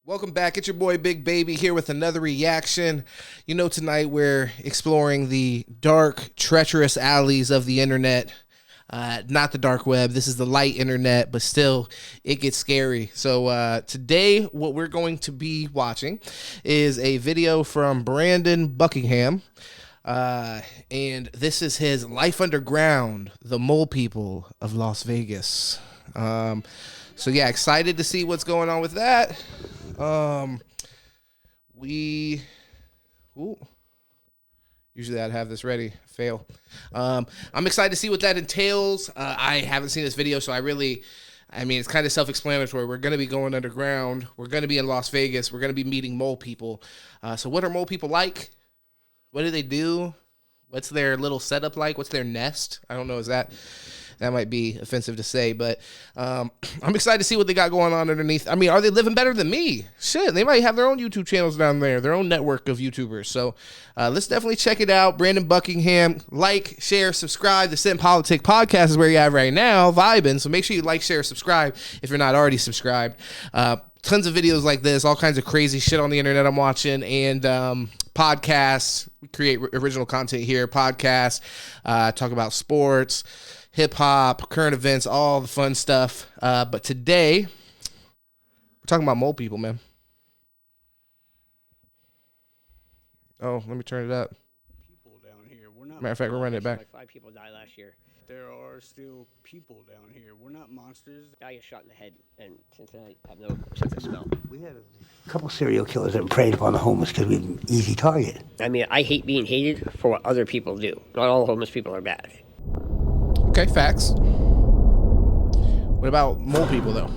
Welcome back. It's your boy Big Baby here with another reaction. You know, tonight we're exploring the dark, treacherous alleys of the internet. Not the dark web. This is the light internet, but still, it gets scary. So today, what we're going to be watching is a video from Brandon Buckingham. And this is his Life Underground, the Mole People of Las Vegas. So yeah, excited to see what's going on with that. Usually I'd have this ready. Fail. I'm excited to see what that entails. I haven't seen this video, so it's kind of self-explanatory. We're going to be going underground. We're going to be in Las Vegas. We're going to be meeting mole people. So what are mole people like? What do they do? What's their little setup like? What's their nest? I don't know. That might be offensive to say, but I'm excited to see what they got going on underneath. I mean, are they living better than me? Shit, they might have their own YouTube channels down there, their own network of YouTubers. So let's definitely check it out. Brandon Buckingham, like, share, subscribe. The Sit and Politic podcast is where you're at right now, vibing. So make sure you like, share, subscribe if you're not already subscribed. Tons of videos like this, all kinds of crazy shit on the internet I'm watching, and podcasts. We create original content here, podcasts, talk about sports, hip-hop, current events, all the fun stuff. But today, we're talking about mole people, man. Oh, let me turn it up. People down here. We're not. Matter of fact, we're running it back. Like 5 people died last year. There are still people down here. We're not monsters. Guy gets shot in the head, and since then I have no sense of smell. We had a couple serial killers that preyed upon the homeless because we're an easy target. I mean, I hate being hated for what other people do. Not all homeless people are bad. Okay, facts. What about mole people, though?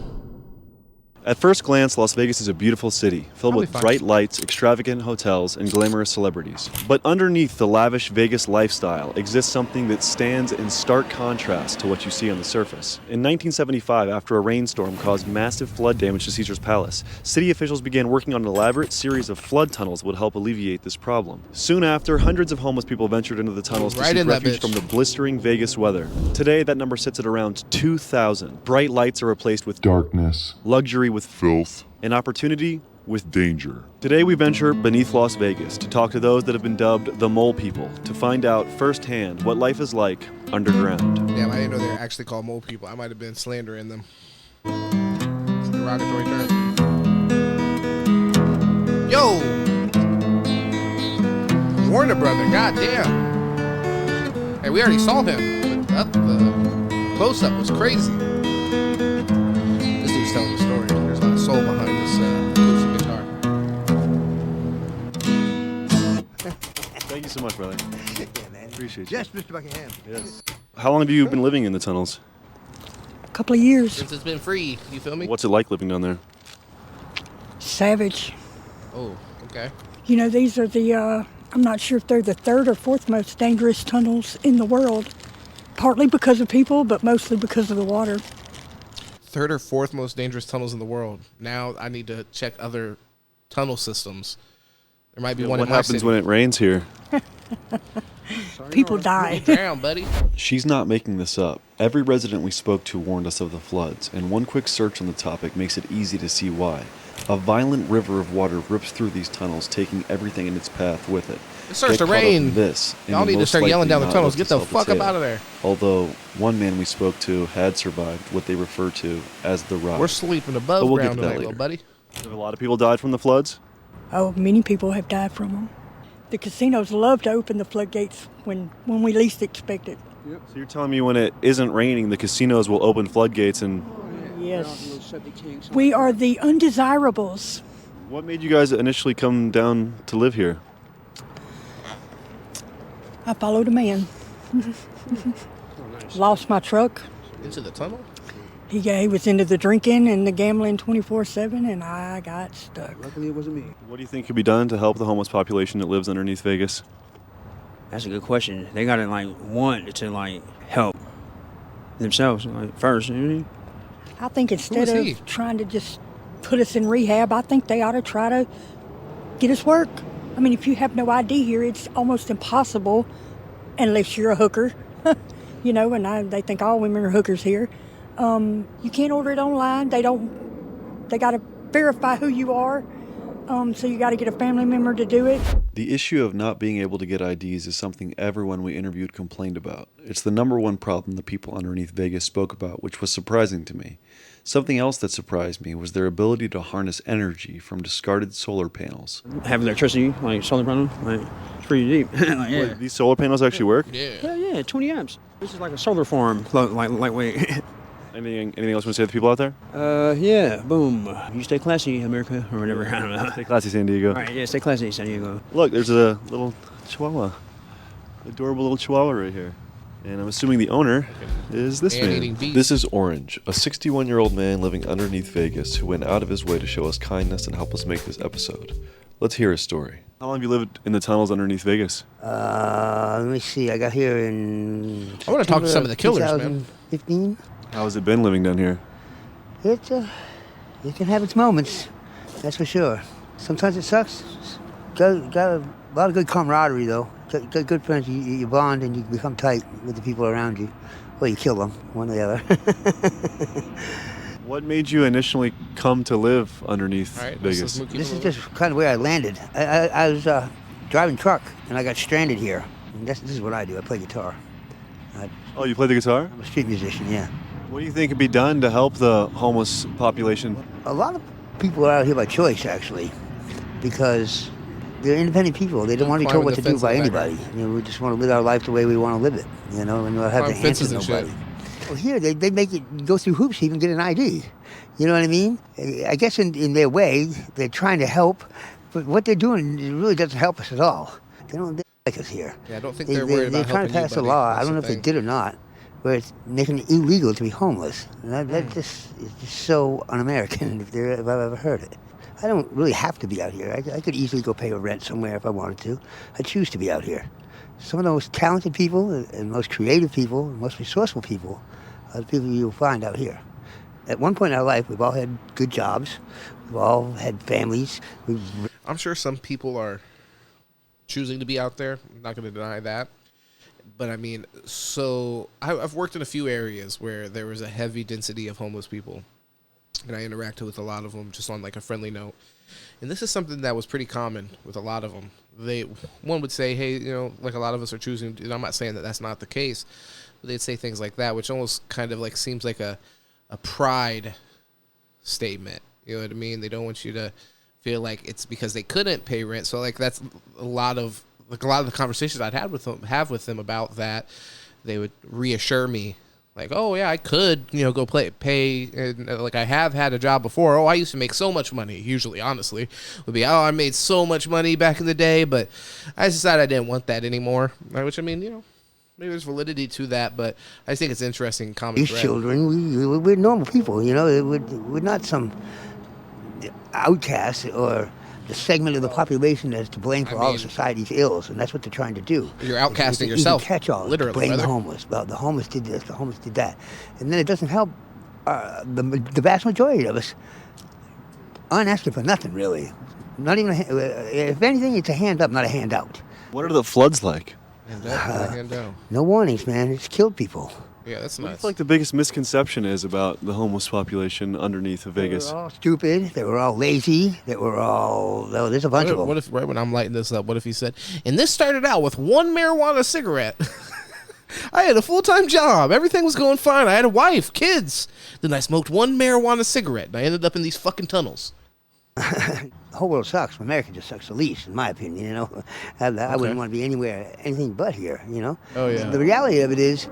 At first glance, Las Vegas is a beautiful city, filled Probably with fine. bright lights, extravagant hotels, and glamorous celebrities. But underneath the lavish Vegas lifestyle exists something that stands in stark contrast to what you see on the surface. In 1975, after a rainstorm caused massive flood damage to Caesar's Palace, city officials began working on an elaborate series of flood tunnels that would help alleviate this problem. Soon after, hundreds of homeless people ventured into the tunnels to seek refuge from the blistering Vegas weather. Today, that number sits at around 2,000. Bright lights are replaced with darkness, luxury with filth, and opportunity with danger. Today we venture beneath Las Vegas to talk to those that have been dubbed the Mole People, to find out firsthand what life is like underground. Damn, I didn't know they were actually called mole people. I might have been slandering them. It's a derogatory term. Yo! Warner Brother, goddamn. Hey, we already saw him, but the close-up was crazy. This dude's telling the story. There's a lot of soul behind this acoustic guitar. Thank you so much, brother. Yeah, man. Appreciate you. Yes, Mr. Buckingham. Yes. How long have you been living in the tunnels? A couple of years. Since it's been free, you feel me? What's it like living down there? Savage. Oh, okay. You know, these are I'm not sure if they're the 3rd or 4th most dangerous tunnels in the world. Partly because of people, but mostly because of the water. 3rd or 4th most dangerous tunnels in the world. Now I need to check other tunnel systems. There might be one in my What happens city. when it rains here? People die. Drown, buddy. She's not making this up. Every resident we spoke to warned us of the floods, and one quick search on the topic makes it easy to see why. A violent river of water rips through these tunnels, taking everything in its path with it. It starts Get to caught up in rain. This, and Y'all you'll need to most start yelling likely down the not tunnels. live Get to the tell fuck up tale. out of there. Although one man we spoke to had survived what they refer to as the ride. We're sleeping above But we'll get ground to that tonight, later. little buddy. Have a lot of people died from the floods? Oh, many people have died from them. The casinos love to open the floodgates when we least expect it. So you're telling me when it isn't raining, the casinos will open floodgates and... Yes. We are the undesirables. What made you guys initially come down to live here? I followed a man. Lost my truck. Into the tunnel? He was into the drinking and the gambling 24/7, and I got stuck. Luckily, it wasn't me. What do you think could be done to help the homeless population that lives underneath Vegas? That's a good question. They gotta want to help themselves first. You know what I mean? I think instead is he? of trying to just put us in rehab, I think they ought to try to get us work. I mean, if you have no ID here, it's almost impossible unless you're a hooker, and they think all women are hookers here. You can't order it online. They got to verify who you are. So you got to get a family member to do it. The issue of not being able to get IDs is something everyone we interviewed complained about. It's the number one problem the people underneath Vegas spoke about, which was surprising to me. Something else that surprised me was their ability to harness energy from discarded solar panels. Having electricity, like solar panel, like it's pretty deep. Like, yeah. Wait, these solar panels actually work? Yeah. Yeah, 20 amps. This is like a solar farm, like lightweight. Anything else you want to say to the people out there? Yeah, boom. You stay classy, America, or whatever. I don't know. Stay classy, San Diego. All right, yeah, stay classy, San Diego. Look, there's a little chihuahua. Adorable little chihuahua right here. And I'm assuming the owner is this Man-eating man. beast. This is Orange, a 61-year-old man living underneath Vegas who went out of his way to show us kindness and help us make this episode. Let's hear his story. How long have you lived in the tunnels underneath Vegas? Let me see. I got here in. I want to talk to some of the killers, man. 2015. How has it been living down here? It can have its moments, that's for sure. Sometimes it sucks. Got a lot of good camaraderie though. Got good friends. You bond and you become tight with the people around you. Well, you kill them, one or the other. What made you initially come to live underneath All right, Vegas? This is just kind of where I landed. I was driving truck and I got stranded here. And this is what I do. I play guitar. Oh, you play the guitar? I'm a street musician, yeah. What do you think could be done to help the homeless population? A lot of people are out here by choice, actually, because they're independent people. They don't want to be told what to do by anybody. We just want to live our life the way we want to live it, and not have to answer nobody. Well, here, they make it go through hoops to even get an ID. You know what I mean? I guess in their way, they're trying to help, but what they're doing it really doesn't help us at all. They don't like us here. Yeah, I don't think they're worried about They're trying to pass a law. I don't know if they did or not, where it's making it illegal to be homeless. And that just is just so un-American if I've ever heard it. I don't really have to be out here. I could easily go pay a rent somewhere if I wanted to. I choose to be out here. Some of the most talented people and most creative people and most resourceful people are the people you'll find out here. At one point in our life, we've all had good jobs. We've all had families. I'm sure some people are choosing to be out there. I'm not going to deny that. But I mean, so I've worked in a few areas where there was a heavy density of homeless people. And I interacted with a lot of them just on like a friendly note. And this is something that was pretty common with a lot of them. One would say, hey, like a lot of us are choosing, and I'm not saying that that's not the case, but they'd say things like that, which almost kind of like seems like a pride statement. You know what I mean? They don't want you to feel like it's because they couldn't pay rent. So like that's a lot of the conversations I'd have with them about that. They would reassure me like, oh yeah, I could, go pay. And, like I have had a job before. Oh, I used to make so much money. Usually, honestly, would be, oh, I made so much money back in the day, but I decided I didn't want that anymore. Right? Which I mean, maybe there's validity to that, but I just think it's interesting. These children, we're normal people. We're not some outcasts or the segment of the population that's to blame for all of society's ills, and that's what they're trying to do. You're outcasting yourself. Catch all, literally. Blame the homeless. Well, the homeless did this, the homeless did that. And then it doesn't help the vast majority of us aren't asking for nothing, really. Not even, if anything, it's a hand up, not a handout. What are the floods like? Hand down. No warnings, man. It's killed people. Yeah, that's What do you nuts. feel like the biggest misconception is about the homeless population underneath of Vegas? They were all stupid. They were all lazy. They were all... There's a bunch of them. What if, right when I'm lighting this up, what if he said, and this started out with one marijuana cigarette. I had a full-time job. Everything was going fine. I had a wife, kids. Then I smoked one marijuana cigarette, and I ended up in these fucking tunnels. The whole world sucks. America just sucks the least, in my opinion, I wouldn't want to be anything but here, Oh, yeah. The reality of it is...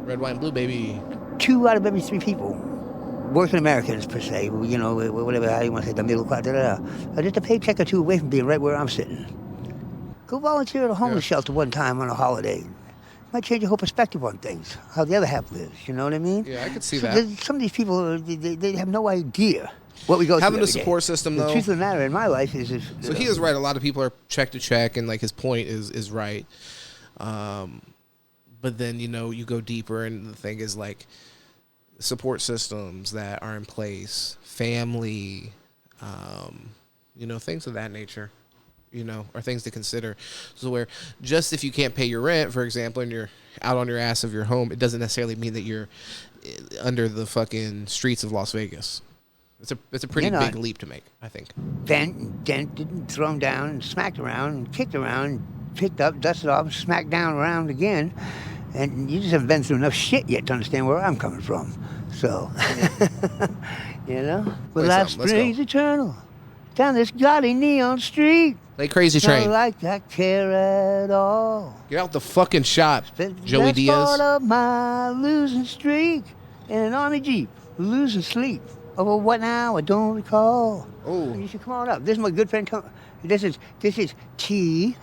Red, white, and blue, baby. 2 out of every 3 people, working Americans per se, whatever how you want to say, the middle class, are just a paycheck or 2 away from being right where I'm sitting. Go volunteer at a homeless shelter one time on a holiday. Might change your whole perspective on things, how the other half lives, you know what I mean? Yeah, I could see that. Some of these people, they have no idea what we go through Having a every day. support system, though. The truth of the matter in my life is... So he is right. A lot of people are check to check, and like his point is right. But then, you go deeper, and the thing is, like, support systems that are in place, family, things of that nature, are things to consider. So where just if you can't pay your rent, for example, and you're out on your ass of your home, it doesn't necessarily mean that you're under the fucking streets of Las Vegas. It's a pretty big leap to make, I think. Dented and thrown down and smacked around and kicked around, picked up, dusted off, and smacked down around again. And you just haven't been through enough shit yet to understand where I'm coming from. So, you know? But life springs eternal down this gaudy neon street. Play Crazy Train. Not like I care at all. Get out the fucking shot, Joey Diaz. Part of my losing streak in an army jeep, losing sleep. Over what now? I don't recall. Oh, you should come on up. This is my good friend. This is T.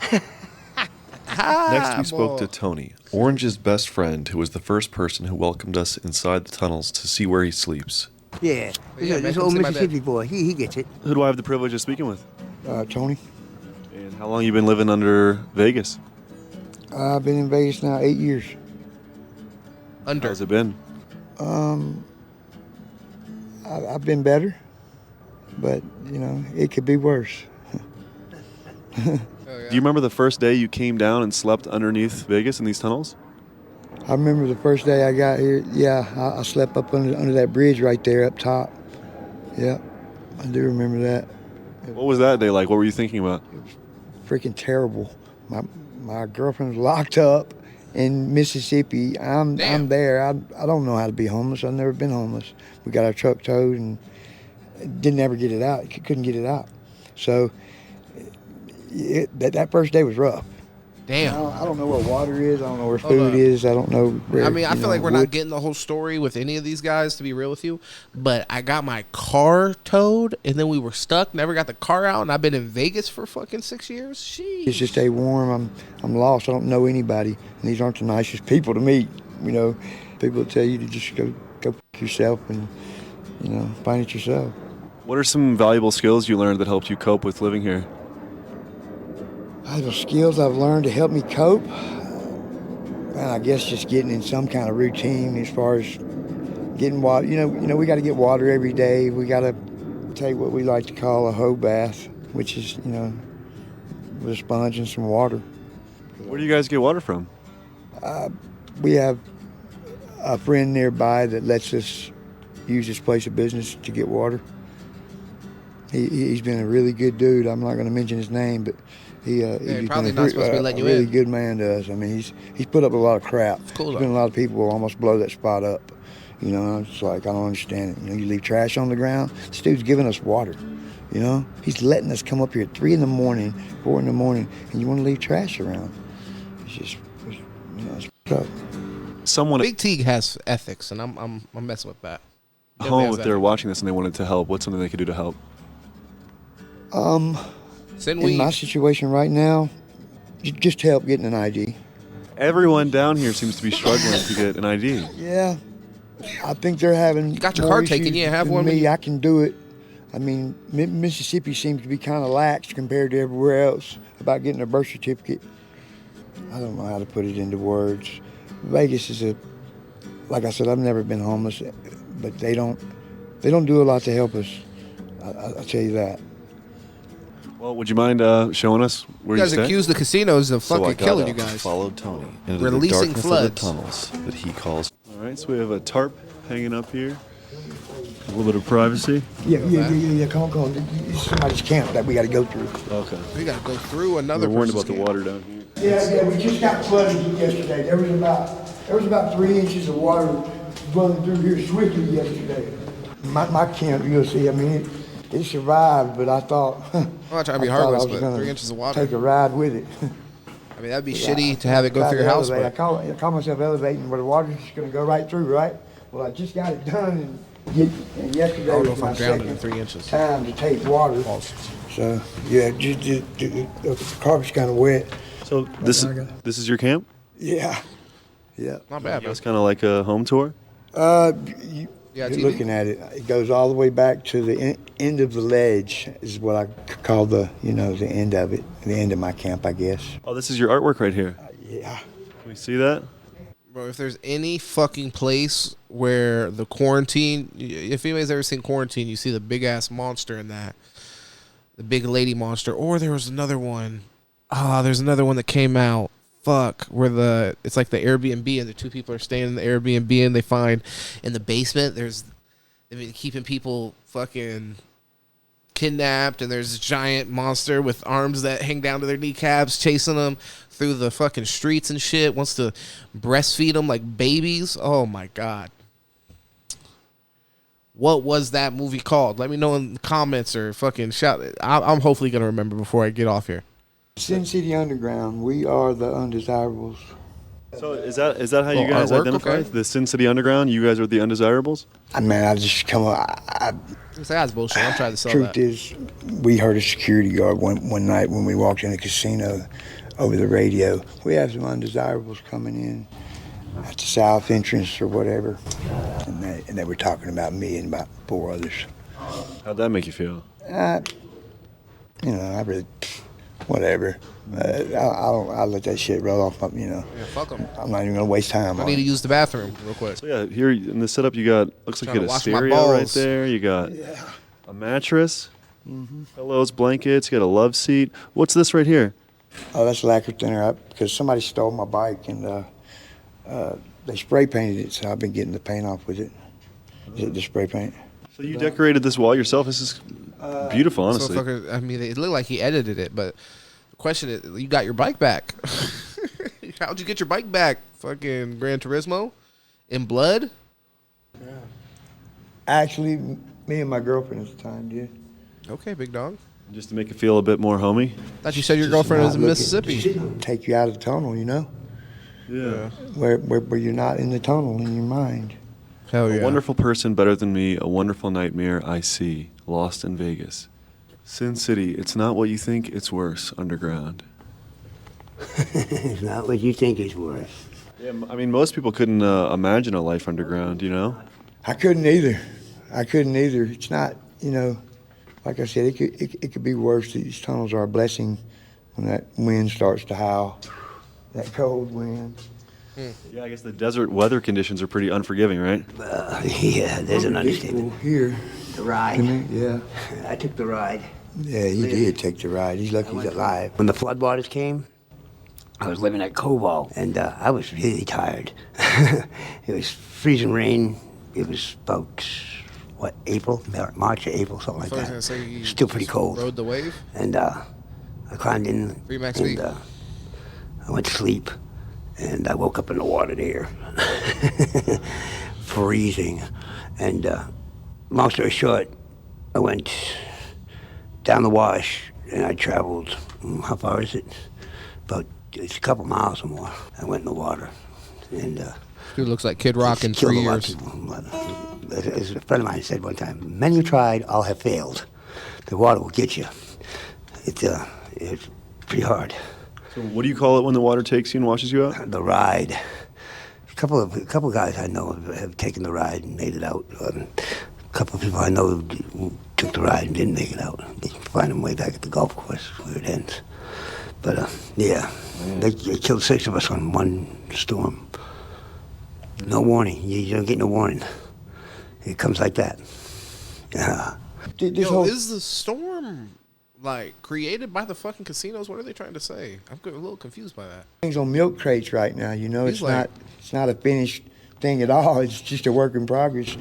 Next, we spoke to Tony, Orange's best friend, who was the first person who welcomed us inside the tunnels to see where he sleeps. Yeah, this old Mississippi boy. He gets it. Who do I have the privilege of speaking with? Tony. And how long you been living under Vegas? I've been in Vegas now 8 years. How's it been? I've been better, but, you know, it could be worse. Do you remember the first day you came down and slept underneath Vegas in these tunnels? I remember the first day I got here, I slept up under that bridge right there up top. Yeah, I do remember that. What was that day like? What were you thinking about? It was freaking terrible. My girlfriend was locked up in Mississippi. I'm there. I don't know how to be homeless. I've never been homeless. We got our truck towed and didn't ever get it out. Couldn't get it out. So that first day was rough. Damn. I don't know where water is. I don't know where food is. I don't know where. I mean, I feel like we're not getting the whole story with any of these guys, to be real with you. But I got my car towed, and then we were stuck. Never got the car out, and I've been in Vegas for fucking 6 years. Sheesh. It's just stay warm. I'm lost. I don't know anybody, and these aren't the nicest people to meet. You know, people that tell you to just go yourself and, you know, find it yourself. What are some valuable skills you learned that helped you cope with living here? The skills I've learned to help me cope, and I guess just getting in some kind of routine as far as getting water. You know, we got to get water every day. We got to take what we like to call a hoe bath, which is, you know, with a sponge and some water. Where do you guys get water from? We have a friend nearby that lets us use his place of business to get water. He's been a really good dude. I'm not going to mention his name, but he's probably been not supposed to be letting you really in. good man to us. I mean, he's put up a lot of crap. It's cool, There's been a lot of people who almost blow that spot up. You know, it's like, I don't understand it. You know, you leave trash on the ground. This dude's giving us water. You know, he's letting us come up here at 3 in the morning, 4 in the morning, and you want to leave trash around. It's just, you know, it's tough. Big T has ethics, and I'm messing with that. Home, if they're watching this and they wanted to help, what's something they could do to help? In my situation right now, just help getting an ID. Everyone down here seems to be struggling to get an ID. Yeah, I think they're having. You got your card taken, yeah, have one. Me, I can do it. I mean, Mississippi seems to be kind of lax compared to everywhere else about getting a birth certificate. I don't know how to put it into words. Vegas is like I said, I've never been homeless, but they don't do a lot to help us. I'll tell you that. Well, would you mind showing us where you guys stay? accuse the casinos of fucking killing you guys. Followed Tony into Releasing the darkness floods. of the tunnels that he calls. All right, so we have a tarp hanging up here. A little bit of privacy. Yeah. Come on. It's somebody's camp that we got to go through. Okay. We got to go through another. We're worried about the water down here. Yeah. We just got flooded yesterday. There was about 3 inches of water running through here swiftly yesterday. My camp, you'll see. I mean, it survived, but I thought. I'm not trying to be heartless, but 3 inches of water. Take a ride with it. I mean, that'd be shitty to have it go through your house. I call myself elevating, where the water's just going to go right through, right? Well, I just got it done, and yesterday I don't know was if my I'm drowning in second 3 inches. time to take water. So, yeah, the carpet's kind of wet. So this is your camp? Yeah. Not bad, It's kind of like a home tour? You're looking at it. It goes all the way back to the end of the ledge is what I call the end of it, the end of my camp, I guess. Oh, this is your artwork right here. Yeah. Can we see that? Bro, if there's any fucking place where the quarantine, if anybody's ever seen Quarantine, you see the big ass monster in that, the big lady monster. Or there was another one. There's another one that came out. Where it's like the Airbnb and the two people are staying in the Airbnb and they find in the basement there's I mean, keeping people fucking kidnapped, and there's a giant monster with arms that hang down to their kneecaps chasing them through the fucking streets and shit, wants to breastfeed them like babies. Oh my God. What was that movie called? Let me know in the comments or fucking shout it. I'm hopefully going to remember before I get off here. Sin City Underground, we are the undesirables. So is that how you guys artwork, identify okay. the Sin City Underground? You guys are the undesirables? I mean, I just come on. That's bullshit. I'm trying to sell Truth that. is, we heard a security guard one night when we walked in the casino over the radio. We have some undesirables coming in at the south entrance or whatever, and they were talking about me and about 4 others. How'd that make you feel? I really, whatever. I'll let that shit roll off. Yeah, fuck them. I'm not even gonna waste time I on need to it. use the bathroom real quick. So yeah, here in the setup you got, looks like you Trying got a to wash my stereo right balls. there. You got a mattress, pillows, blankets. You got a love seat. What's this right here? Oh, that's lacquer thinner because somebody stole my bike and they spray painted it, so I've been getting the paint off with it. The spray paint. So you decorated this wall yourself. This is beautiful, So honestly. fucking, I mean, it looked like he edited it, but the question is, you got your bike back. How'd you get your bike back? Fucking Gran Turismo? In blood? Actually, me and my girlfriend at the time did. Okay, big dog. Just to make it feel a bit more homey. Thought you said your girlfriend was in Mississippi. Take you out of the tunnel, you know? Yeah. Where you're not in the tunnel in your mind. Hell yeah. A wonderful person better than me, a wonderful nightmare I see, lost in Vegas. Sin City, it's not what you think, it's worse, underground. It's not what you think it's worth. Yeah, I mean, most people couldn't imagine a life underground, you know? I couldn't either. It's not, like I said, it could be worse. These tunnels are a blessing when that wind starts to howl, that cold wind. Yeah, I guess the desert weather conditions are pretty unforgiving, right? Yeah, there's an understatement. Here. The ride. Yeah. I took the ride. Yeah, you did take the ride. He's lucky he's alive. When the floodwaters came, I was living at Cobalt, and I was really tired. It was freezing rain. It was about, April? March or April, something like I was gonna that. say you Still pretty cold. Rode the wave? And I climbed in, Remax and week. I went to sleep, and I woke up in the water there, freezing. And long story short, I went down the wash, and I traveled, how far is it? It's a couple miles or more. I went in the water, and Dude looks like Kid Rock in killed 3 a lot of years. people. As a friend of mine said one time, many have tried, all have failed. The water will get you. It's pretty hard. So what do you call it when the water takes you and washes you out? The ride. A couple of guys I know have taken the ride and made it out. A couple of people I know who took the ride and didn't make it out. They find them way back at the golf course where it ends. But yeah, they killed 6 of us on one storm. No warning. You don't get no warning. It comes like that. Yeah. Is the storm like created by the fucking casinos? What are they trying to say? I'm a little confused by that. Things on milk crates right now, He's like- it's not a finished thing at all. It's just a work in progress.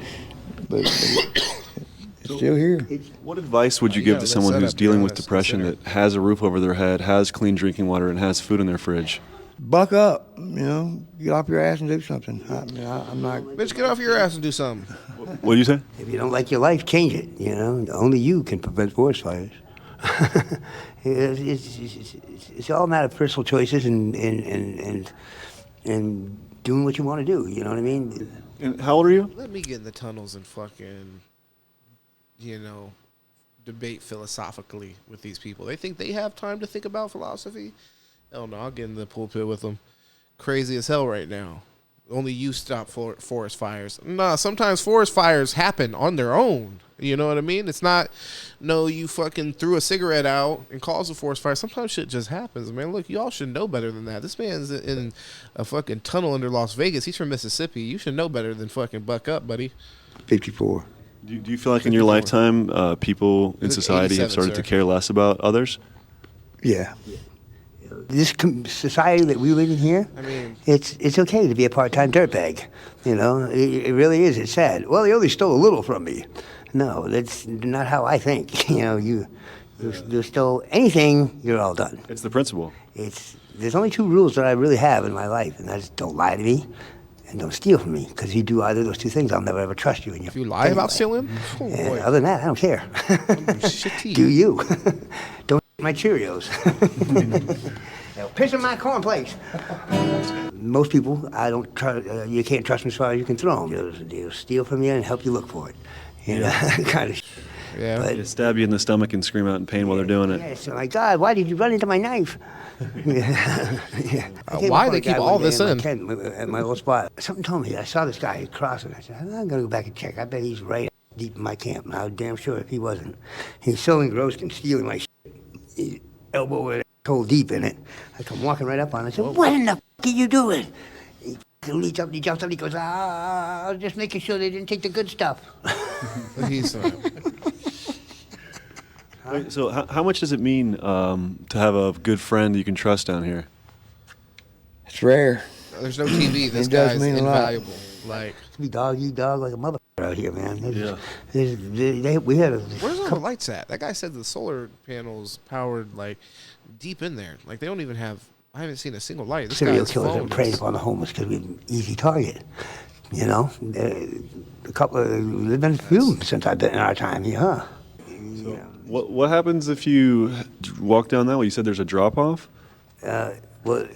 But it's still here. What advice would you Yeah, give to let's someone set who's up, dealing yeah, with let's depression consider. that has a roof over their head, has clean drinking water, and has food in their fridge? Buck up, get off your ass and do something. I'm not. Bitch, get off your ass and do something. What do you say? If you don't like your life, change it. Only you can prevent forest fires. It's all a matter of personal choices and doing what you want to do. You know what I mean? And how old are you? Let me get in the tunnels and fucking, debate philosophically with these people. They think they have time to think about philosophy? Hell no, I'll get in the pulpit with them. Crazy as hell right now. Only you stop forest fires. Nah, sometimes forest fires happen on their own. You know what I mean? It's not, no, you fucking threw a cigarette out and caused a forest fire. Sometimes shit just happens, man. Look, y'all should know better than that. This man's in a fucking tunnel under Las Vegas. He's from Mississippi. You should know better than fucking buck up, buddy. 54. Do you feel like in your lifetime, people in It's society have 87, started sir. to care less about others? Yeah. this society that we live in here, I mean, it's okay to be a part-time dirtbag. You know, it really is. It's sad. Well, they only stole a little from me. No, that's not how I think. You know, you stole anything, you're all done. It's the principle. There's only 2 rules that I really have in my life, and that's don't lie to me and don't steal from me. Because if you do either of those 2 things, I'll never ever trust you. And if you lie about stealing, oh, boy. Other than that, I don't care. Do you? Don't my Cheerios. Piss in my cornflakes. Most people, I don't trust. You can't trust them as far as you can throw them. They'll steal from you and help you look for it. You know, kind of. Yeah. They stab you in the stomach and scream out in pain while they're doing it. Yes. Oh my God, why did you run into my knife? Why they keep all this in? At my old spot. Something told me. I saw this guy crossing. I said, I'm going to go back and check. I bet he's right deep in my camp. And I was damn sure if he wasn't. He's so engrossed in stealing my shit. His elbow was hole deep in it. I come walking right up on him. I said, what in the f*** are you doing? He leaps up, he jumps up, he goes, I was just making sure they didn't take the good stuff. He's... So how much does it mean to have a good friend you can trust down here? It's rare. There's no TV. This It does guy's mean a lot. invaluable. Like, We dog eat dog like a motherfucker out here, man. Yeah. We had a where's all the lights at? That guy said the solar panels powered like deep in there. Like they don't even have. I haven't seen a single light. This serial guy's killers phone that preyed upon the homeless because we're an easy target. You know, a couple. There's been a few since I've been in our time here, huh? So what happens if you walk down that way? You said there's a drop off. Well,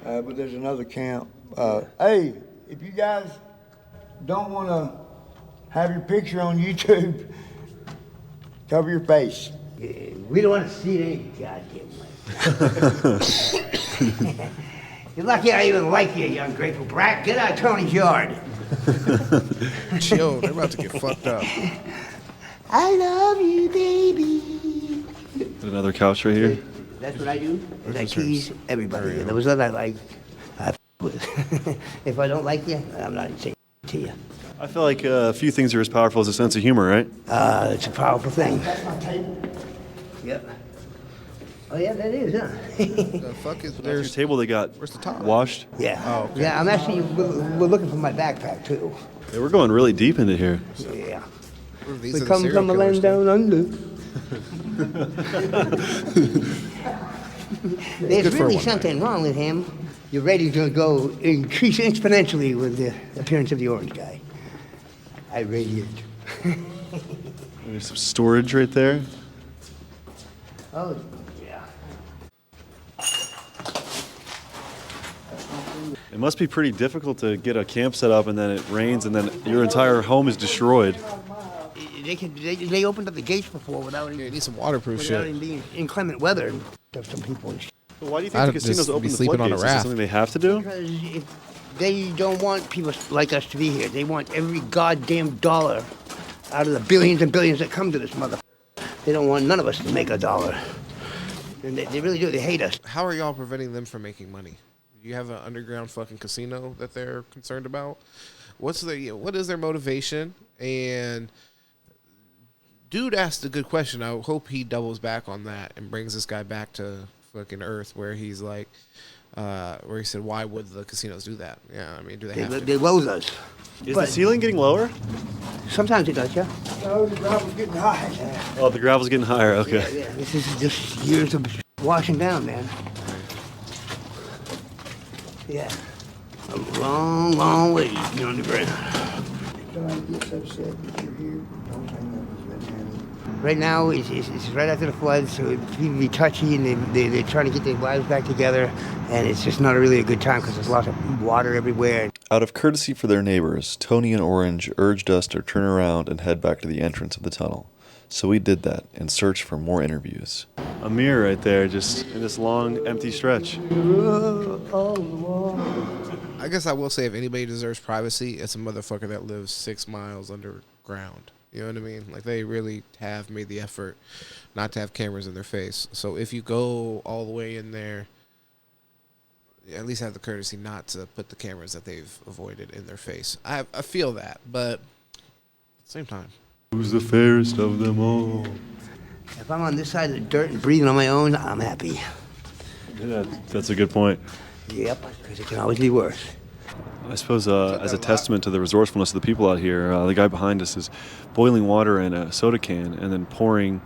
But there's another camp. Hey, if you guys don't want to have your picture on YouTube, cover your face. we don't want to see it any goddamn way. You're lucky I even like you, you ungrateful brat. Get out of Tony's yard. Chill. They're about to get fucked up. I love you, baby. Another couch right here. That's what I do. And I tease everybody. There was other like I with. If I don't like you, I'm not saying to you. I feel like a few things are as powerful as a sense of humor, right? It's a powerful thing. That's my table. Yep. Oh yeah, that is, huh? The fuck is There's there's your table they got Where's the top? washed. Yeah. Oh, okay. Yeah, I'm actually we're looking for my backpack too. Yeah, we're going really deep into here. Yeah. These We are the come serial from the killers, land down under. There's good for really one something wrong with him. Your ratings will go increase exponentially with the appearance of the orange guy. I radiate. There's some storage right there. Oh, yeah. It must be pretty difficult to get a camp set up and then it rains and then your entire home is destroyed. They opened up the gates before without Yeah, you need some waterproof without shit. even being inclement weather. And some people. But why do you think the I'd casinos just open be the sleeping on a floodgates? Is it raft. something they have to do? Because if they don't want people like us to be here. They want every goddamn dollar out of the billions and billions that come to this motherfucker. They don't want none of us to make a dollar. And they really do. They hate us. How are y'all preventing them from making money? You have an underground fucking casino that they're concerned about. What is their motivation? And dude asked a good question. I hope he doubles back on that and brings this guy back to fucking Earth, where he's like, where he said, "Why would the casinos do that?" Yeah, I mean, do they have to? They loathe us. Is the ceiling getting lower? Sometimes it does, yeah. Oh, the gravel's getting high. Oh, the gravel's getting higher. Okay. Yeah. This is just years of washing down, man. Yeah. A long, long way underground. Somebody gets upset that you're here, don't hang up with that man. Right now, it's right after the flood, so people be touchy, and they're trying to get their lives back together, and it's just not really a good time because there's lots of water everywhere. Out of courtesy for their neighbors, Tony and Orange urged us to turn around and head back to the entrance of the tunnel. So we did that and searched for more interviews. A mirror right there, just in this long, empty stretch. I guess I will say, if anybody deserves privacy, it's a motherfucker that lives 6 miles underground. You know what I mean? Like, they really have made the effort not to have cameras in their face. So if you go all the way in there, at least have the courtesy not to put the cameras that they've avoided in their face. I feel that, but at the same time. Who's the fairest of them all? If I'm on this side of the dirt and breathing on my own, I'm happy. Yeah, that's a good point. Yep, because it can always be worse. I suppose as a testament to the resourcefulness of the people out here, the guy behind us is boiling water in a soda can and then pouring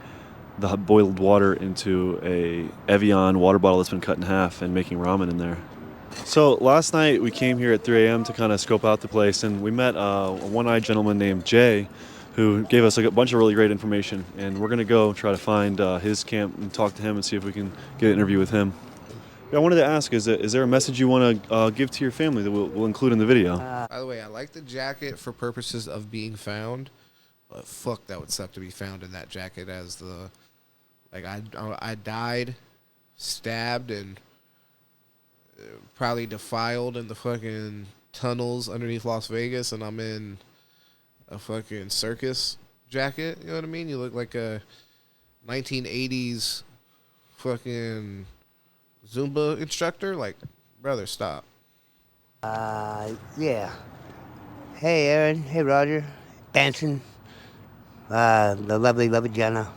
the boiled water into a Evian water bottle that's been cut in half and making ramen in there. So last night we came here at 3 a.m. to kind of scope out the place, and we met a one-eyed gentleman named Jay who gave us a bunch of really great information, and we're going to go try to find his camp and talk to him and see if we can get an interview with him. I wanted to ask, is there a message you want to give to your family that we'll include in the video? By the way, I like the jacket for purposes of being found, but fuck, that would suck to be found in that jacket as the... Like, I died, stabbed, and probably defiled in the fucking tunnels underneath Las Vegas, and I'm in a fucking circus jacket. You know what I mean? You look like a 1980s fucking Zumba instructor. Like, brother, stop. Yeah. Hey, Aaron. Hey, Roger. Benson. The lovely Jenna.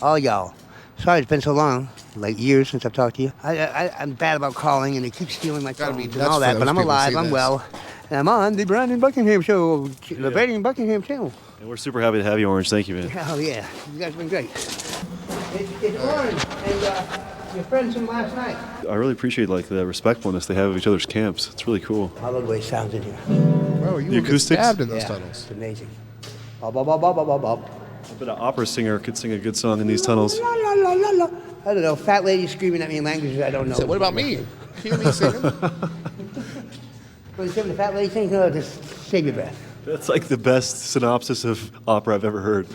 All y'all. Sorry it's been so long, like years since I've talked to you. I'm bad about calling, and they keep stealing my phone and all that, but I'm alive, I'm well, and I'm on the Brandon Buckingham Show, the Brandon Buckingham Channel. And we're super happy to have you, Orange. Thank you, man. Oh, yeah. You guys have been great. It's Orange and your friends from last night. I really appreciate the respectfulness they have of each other's camps. It's really cool. I love the way it sounds in here. Bro, you The were acoustics? stabbed in those Yeah, tunnels. it's amazing. Bob, bob, bob, bob, bob, bob. I bet an opera singer could sing a good song in these tunnels. La, la, la, la, la. I don't know, fat lady screaming at me in languages I don't know. So what about me? Hear me singing? What you say when the fat lady sings? No, just save your breath. That's like the best synopsis of opera I've ever heard.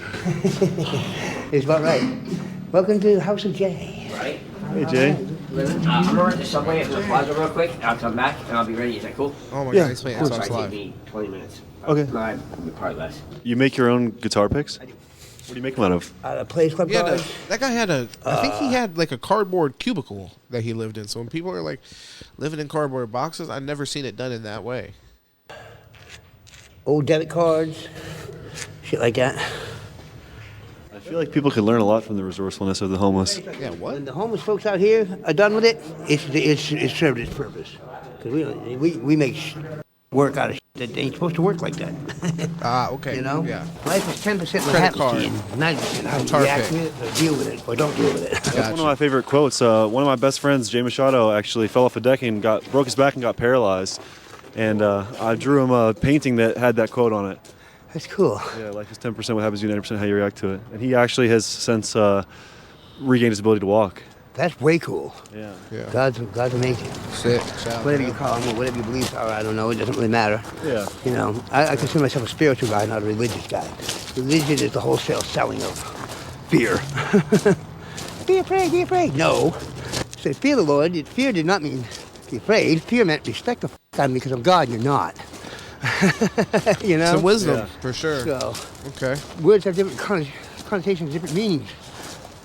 It's about right. Welcome to the House of Jay. Right? Hey, Jay. I'm over at the subway at the plaza real quick. I'll come back and I'll be ready. Is that cool? Oh my Yeah. God, he's playing It'll Xbox probably Live. take me 20 minutes. Okay. Probably less. You make your own guitar picks? What do you make them out of? A Players Club card. That guy had I think he had like a cardboard cubicle that he lived in. So when people are like living in cardboard boxes, I've never seen it done in that way. Old debit cards. Shit like that. I feel like people could learn a lot from the resourcefulness of the homeless. Yeah, what? When the homeless folks out here are done with it, it's served its purpose. Because we make work out of shit that ain't supposed to work like that. Okay. You know? Yeah. Life is 10% what Credit happens card. to you, 90% how you Tar react pick. with it, or deal with it, or don't deal with it. That's one of my favorite quotes. One of my best friends, Jay Machado, actually fell off a deck and broke his back and got paralyzed. And I drew him a painting that had that quote on it. That's cool. Yeah, life is 10% what happens to you, 90% how you react to it. And he actually has since regained his ability to walk. That's way cool. Yeah. Yeah. God's amazing. Sick. Whatever you call him, or whatever your beliefs are, I don't know. It doesn't really matter. Yeah. You know, I consider myself a spiritual guy, not a religious guy. Religion is the wholesale selling of fear. Be afraid. No. So fear the Lord. Fear did not mean be afraid. Fear meant respect the f*** out of me because I'm God and you're not. You know? Some wisdom, Yeah. for sure. So, Okay. words have different connotations, different meanings.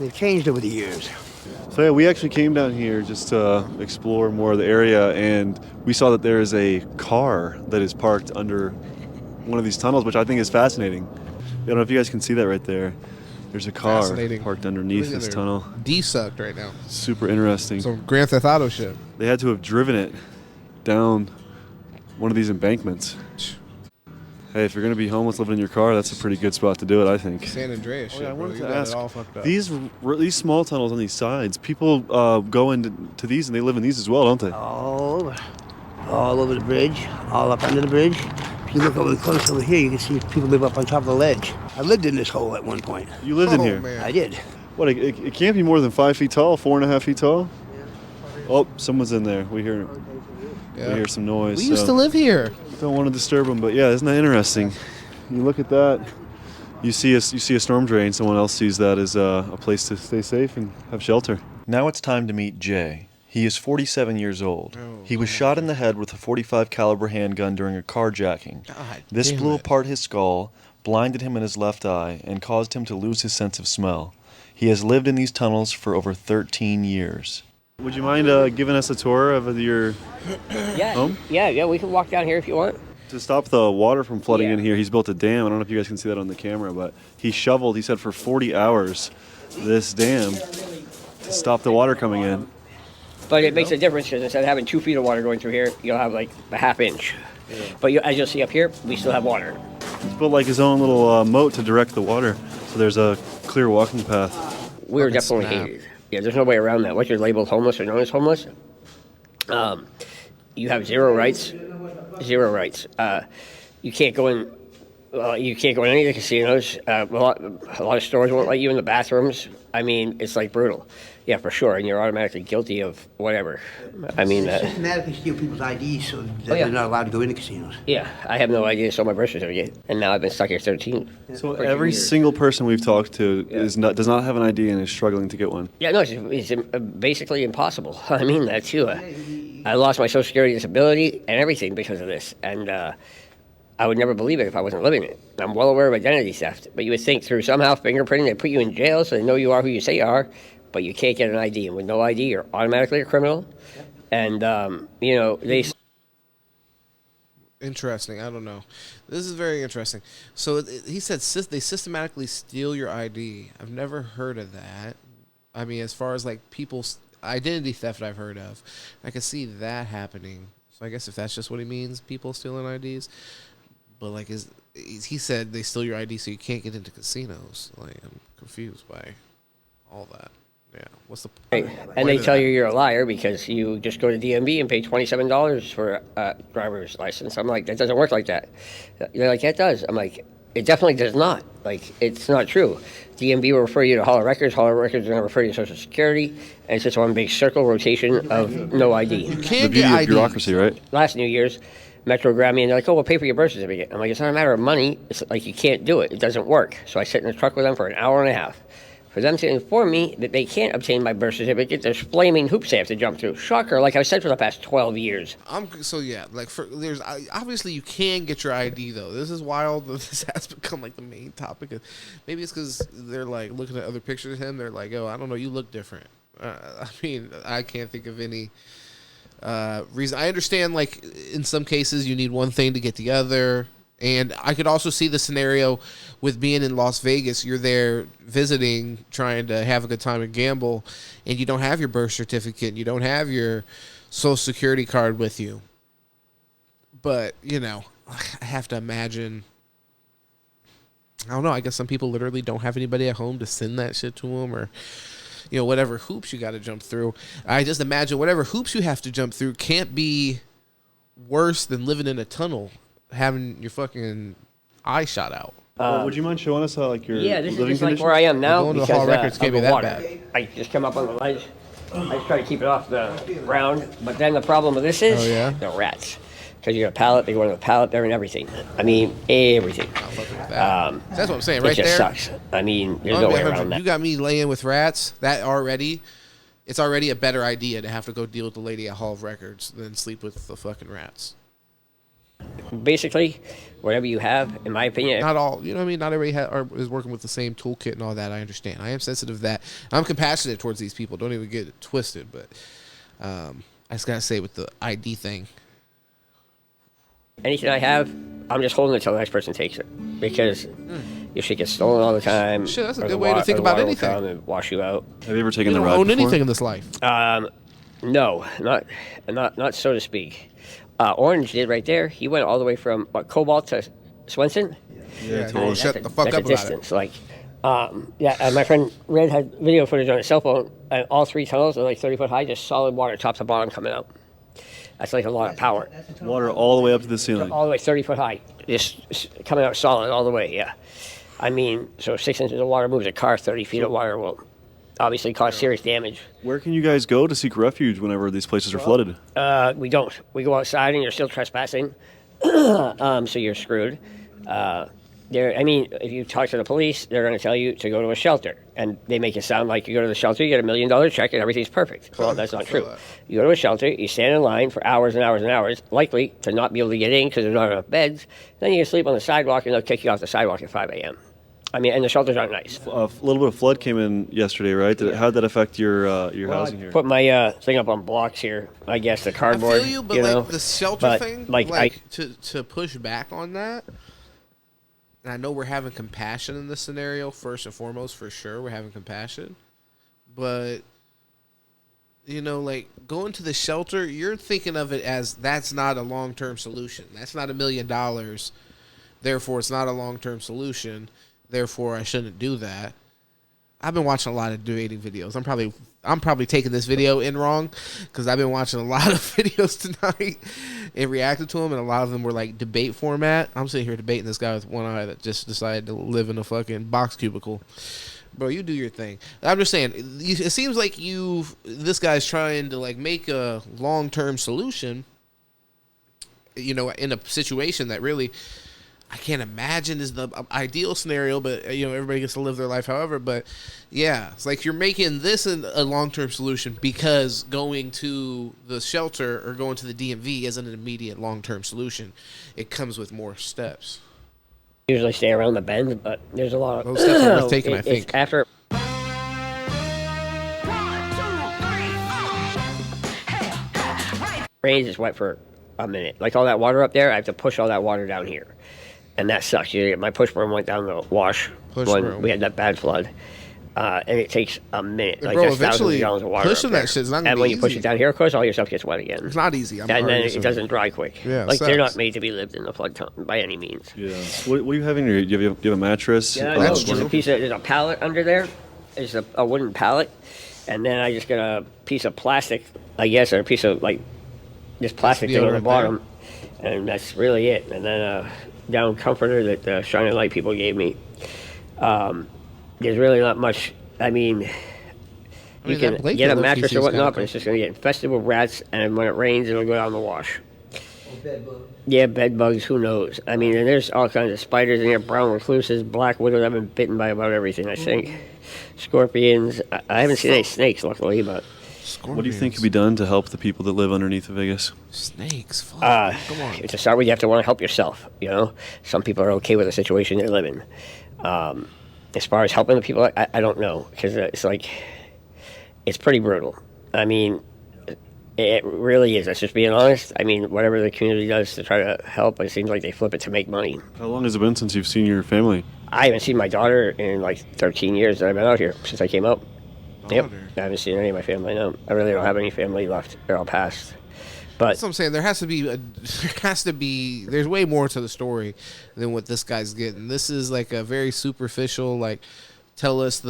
They've changed over the years. So yeah, we actually came down here just to explore more of the area, and we saw that there is a car that is parked under one of these tunnels, which I think is fascinating. I don't know if you guys can see that right there. There's a car Fascinating. parked underneath Look at this there. tunnel. D-sucked right now. Super interesting. Some Grand Theft Auto shit. They had to have driven it down one of these embankments. Hey, if you're going to be homeless living in your car, that's a pretty good spot to do it, I think. San Andreas shit, I bro. wanted You to got ask, it all fucked up. these small tunnels on these sides, people go into these and they live in these as well, don't they? All over the bridge, all up under the bridge. If you look over close over here, you can see people live up on top of the ledge. I lived in this hole at one point. You lived in here? Man. I did. What, it can't be more than 5 feet tall, 4.5 feet tall? Oh, someone's in there. We hear some noise. We used to live here. Don't want to disturb them, but yeah, isn't that interesting? You look at that, you see a storm drain, someone else sees that as a place to stay safe and have shelter. Now it's time to meet Jay. He is 47 years old. He was shot in the head with a .45 caliber handgun during a carjacking. This damn blew it. apart his skull, blinded him in his left eye, and caused him to lose his sense of smell. He has lived in these tunnels for over 13 years. Would you mind giving us a tour of your home? Yeah, we can walk down here if you want. To stop the water from flooding in Yeah. here, he's built a dam. I don't know if you guys can see that on the camera, but he shoveled, he said, for 40 hours this dam to stop the water coming in. But it makes a difference because instead of having 2 feet of water going through here, you'll have like a half inch. Yeah. But as you'll see up here, we still have water. He's built like his own little moat to direct the water, so there's a clear walking path. We were definitely hated. Yeah, there's no way around that. Once you're labeled homeless or known as homeless, you have zero rights. Zero rights. You can't go in. You can't go in any of the casinos. A lot of stores won't let you in the bathrooms. I mean, it's like brutal. Yeah, for sure. And you're automatically guilty of whatever. I mean, systematically steal people's IDs so that they're not allowed to go into casinos. Yeah, I have no idea. So my birth certificate, and now I've been stuck here 13. So every single person we've talked to does not have an ID and is struggling to get one. Yeah, no, it's basically impossible. I mean that too. I lost my Social Security disability and everything because of this, and I would never believe it if I wasn't living it. I'm well aware of identity theft, but you would think through somehow fingerprinting, they put you in jail so they know you are who you say you are, but you can't get an ID. And with no ID, you're automatically a criminal. And, they... Interesting. I don't know. This is very interesting. So he said they systematically steal your ID. I've never heard of that. I mean, as far as like people's identity theft I've heard of, I can see that happening. So I guess if that's just what he means, people stealing IDs. But like he said they steal your ID so you can't get into casinos. Like I'm confused by all that. Yeah. What's the point? And they tell you you're a liar because you just go to DMV and pay $27 for a driver's license. I'm like, that doesn't work like that. They're like, yeah, it does. I'm like, it definitely does not. Like, it's not true. DMV will refer you to Hall of Records. Hall of Records are going to refer you to Social Security. And it's just one big circle rotation of no ID. You can't get ID. Bureaucracy, right? Last New Year's, Metro grabbed me and they're like, oh, we'll pay for your birth certificate. I'm like, it's not a matter of money. It's like you can't do it. It doesn't work. So I sit in the truck with them for an hour and a half. For them to inform me that they can't obtain my birth certificate, there's flaming hoops they have to jump through. Shocker, like I've said for the past 12 years. There's obviously you can get your ID though. This is wild. This has become like the main topic. Maybe it's because they're like looking at other pictures of him. They're like, oh, I don't know, you look different. I mean, I can't think of any reason. I understand like in some cases you need one thing to get the other. And I could also see the scenario with being in Las Vegas. You're there visiting, trying to have a good time and gamble, and you don't have your birth certificate. You don't have your Social Security card with you. But, I have to imagine, I don't know, I guess some people literally don't have anybody at home to send that shit to them or, whatever hoops you got to jump through. I just imagine whatever hoops you have to jump through can't be worse than living in a tunnel, having your fucking eye shot out. Would you mind showing us how like your this is living just like conditions? where I am now Going to because the Hall of Records can't be that water. bad. I just come up on the ledge. I just try to keep it off the ground. But then the problem with this is the rats. Because you got a pallet, they go into the pallet there and everything. I mean, everything. That's what I'm saying, right there. It just sucks. I mean, there's no way around that. You got me laying with rats. It's already a better idea to have to go deal with the lady at Hall of Records than sleep with the fucking rats. Basically, whatever you have, in my opinion. Not all, you know what I mean? Not everybody is working with the same toolkit and all that. I understand. I am sensitive to that. I'm compassionate towards these people. Don't even get it twisted. But I just got to say with the ID thing. Anything I have, I'm just holding it until the next person takes it. Because your shit gets stolen all the time. Shit, that's a good way to think about anything. Will come and wash you out. Have you ever taken the ride? You don't own anything in this life. No, not so to speak. Orange did right there. He went all the way from Cobalt to Swenson. Yeah, shut the fuck up about distance. Like, my friend Red had video footage on his cell phone. And all 3 tunnels are like 30 foot high, just solid water, top to bottom coming out. That's like a lot of power. Water all the way up to the ceiling. All the way 30 foot high, just coming out solid all the way. Yeah, I mean, so 6 inches of water moves a car. 30 feet of water will obviously cause serious damage. Where can you guys go to seek refuge whenever these places are flooded? We don't. We go outside and you're still trespassing, so you're screwed. If you talk to the police, they're going to tell you to go to a shelter. And they make it sound like you go to the shelter, you get $1 million check, and everything's perfect. Well, that's not true. You go to a shelter, you stand in line for hours and hours and hours, likely to not be able to get in because there's not enough beds. Then you can sleep on the sidewalk, and they'll kick you off the sidewalk at 5 a.m. I mean, and the shelters aren't nice. A little bit of flood came in yesterday, right? How did that affect your housing here? Put my thing up on blocks here. I guess the cardboard. I feel you, but like the shelter thing, to push back on that. And I know we're having compassion in this scenario, first and foremost, for sure. We're having compassion. But you know, like going to the shelter, you're thinking of it as that's not a long-term solution. That's not $1 million. Therefore, it's not a long-term solution. Therefore, I shouldn't do that. I've been watching a lot of debating videos. I'm probably taking this video in wrong because I've been watching a lot of videos tonight and reacted to them, and a lot of them were like debate format. I'm sitting here debating this guy with one eye that just decided to live in a fucking box cubicle. Bro, you do your thing. I'm just saying, it seems like this guy's trying to like make a long-term solution, you know, in a situation that really I can't imagine is the ideal scenario, but you know, everybody gets to live their life however. But yeah, it's like you're making this a long-term solution because going to the shelter or going to the DMV isn't an immediate long-term solution. It comes with more steps. Usually stay around the bend, but there's a lot of those steps are worth taking, I think. After rains is wet for a minute. Like all that water up there, I have to push all that water down here. And that sucks. My push broom went down the wash when we had that bad flood. And it takes a minute. And like bro, there's thousands of gallons of water pushing that shit's not gonna and be when you push easy. it down here, of course, all your stuff gets wet again. It's not easy. And then it doesn't dry quick. Yeah, like they're not made to be lived in the flood by any means. Yeah. What do you have in your? Do you have a mattress? Yeah, no, there's a pallet under there. There's a wooden pallet, and then I just got a piece of plastic, I guess, or a piece of like this plastic thing on the bottom, and that's really it. And then a down comforter that the Shining Light people gave me. There's really not much. I mean, you can get a mattress or whatnot, but it's just going to get infested with rats, and when it rains, it'll go down the wash. Bed bugs. Yeah, bed bugs, who knows? I mean, and there's all kinds of spiders in here, brown recluses, black widows. I've been bitten by about everything, I think. Scorpions. I haven't seen any snakes, luckily, but... What do you think could be done to help the people that live underneath of Vegas? Snakes? Fuck. Come on. To start with, you have to want to help yourself, you know? Some people are okay with the situation they live in. As far as helping the people, I don't know, because it's like, it's pretty brutal. I mean, it really is. That's just being honest. I mean, whatever the community does to try to help, it seems like they flip it to make money. How long has it been since you've seen your family? I haven't seen my daughter in like 13 years that I've been out here, since I came out. Yep, I haven't seen any of my family, no. I really don't have any family left. They're all passed. But that's what I'm saying. There's way more to the story than what this guy's getting. This is like a very superficial, like, tell us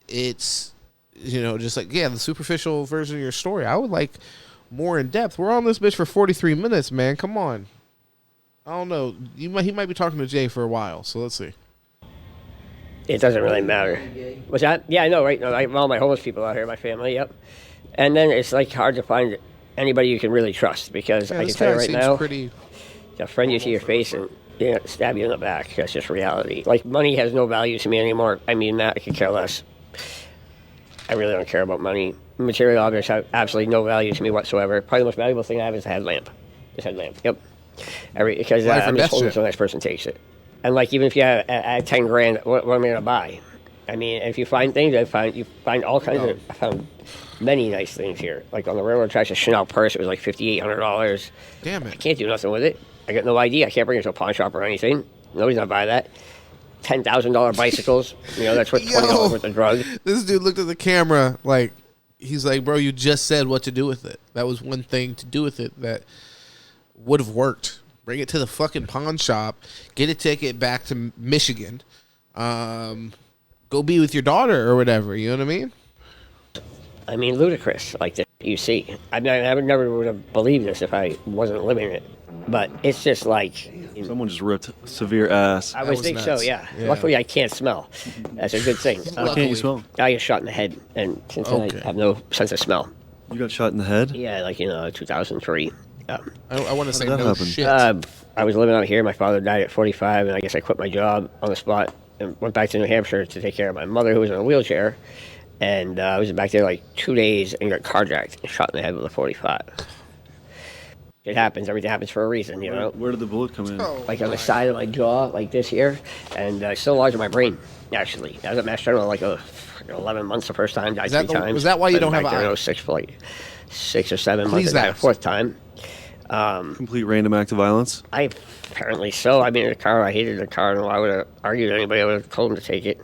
it's, you know, just like, yeah, the superficial version of your story. I would like more in depth. We're on this bitch for 43 minutes, man. Come on. I don't know. He might be talking to Jay for a while, so let's see. It doesn't really matter. What's that? Yeah, I know, right? No, I have all my homeless people out here, my family, yep. And then it's like hard to find anybody you can really trust, because I can tell you right now, they'll friend you to your face and stab you in the back. That's just reality. Like, money has no value to me anymore. I mean, that I could care less. I really don't care about money. Material objects have absolutely no value to me whatsoever. Probably the most valuable thing I have is a headlamp. This headlamp, yep. Because I'm just holding it so the next person takes it. And like, even if you have 10 grand, what am I going to buy? I mean, if you find things, you find all kinds of. I found many nice things here. Like on the railroad tracks, a Chanel purse. It was like $5,800. Damn it! I can't do nothing with it. I got no ID. I can't bring it to a pawn shop or anything. Nobody's gonna buy that. $10,000 bicycles. You know, that's worth $20 worth of drugs. This dude looked at the camera like he's like, bro, you just said what to do with it. That was one thing to do with it that would have worked. Bring it to the fucking pawn shop. Get a ticket back to Michigan. Go be with your daughter or whatever. You know what I mean? I mean, ludicrous, like that you see. I mean, I never would have believed this if I wasn't living it. But it's just like... Someone just ripped severe ass. I would think so, yeah. Luckily, I can't smell. That's a good thing. Why can't you smell? I get shot in the head, and since then I have no sense of smell. You got shot in the head? Yeah, like, 2003. I want to say no happened? shit. I was living out here. My father died at 45, and I guess I quit my job on the spot and went back to New Hampshire to take care of my mother, who was in a wheelchair. And I was back there like 2 days and got carjacked and shot in the head with a 45. It happens. Everything happens for a reason, you know. Where did the bullet come in? Like on the side of my jaw, like this here, and still lodged in my brain. Actually, I was at Mass General like 11 months the first time. Died 3 times. Was that why you don't have an 06 for like 6 or 7 months? And died a 4th time. Complete random act of violence? Apparently so. I mean, in the car, I hated the car, and I would have argued with anybody. I would have told him to take it.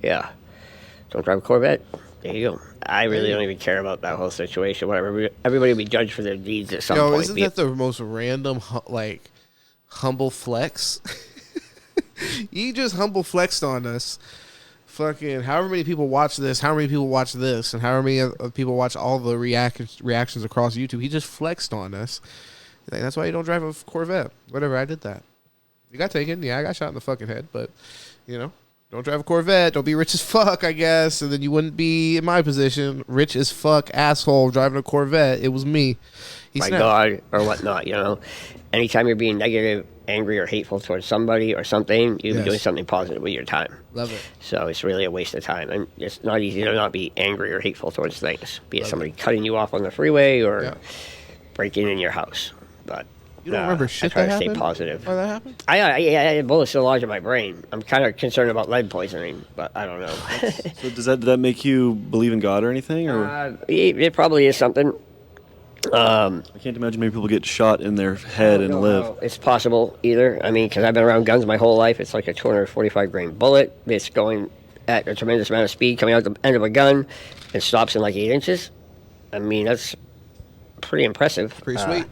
Yeah. Don't drive a Corvette. There you go. I really don't even care about that whole situation. Whatever. Everybody will be judged for their deeds at some Yo, point. isn't that the most random, humble flex? You just humble flexed on us. Fucking however many people watch this, how many people watch this, and however many people watch all the reactions across YouTube. He just flexed on us. Like, that's why you don't drive a Corvette. Whatever, I did that. You got taken. Yeah, I got shot in the fucking head. But, don't drive a Corvette. Don't be rich as fuck, I guess. And then you wouldn't be in my position. Rich as fuck asshole driving a Corvette. It was me. My God, or whatnot, Anytime you're being negative, angry, or hateful towards somebody or something, you'd be doing something positive with your time. Love it. So it's really a waste of time. And it's not easy to not be angry or hateful towards things. Be it somebody cutting you off on the freeway or breaking in your house. But you don't remember shit I try that to stay happened? positive. Why that happened? I had bullets still lodged in my brain. I'm kind of concerned about lead poisoning, but I don't know. So does that make you believe in God or anything? Or It probably is something. I can't imagine many people get shot in their head and live. It's possible either. I mean, because I've been around guns my whole life. It's like a 245 grain bullet. It's going at a tremendous amount of speed coming out the end of a gun. It stops in like 8 inches. I mean, that's pretty impressive. Pretty sweet.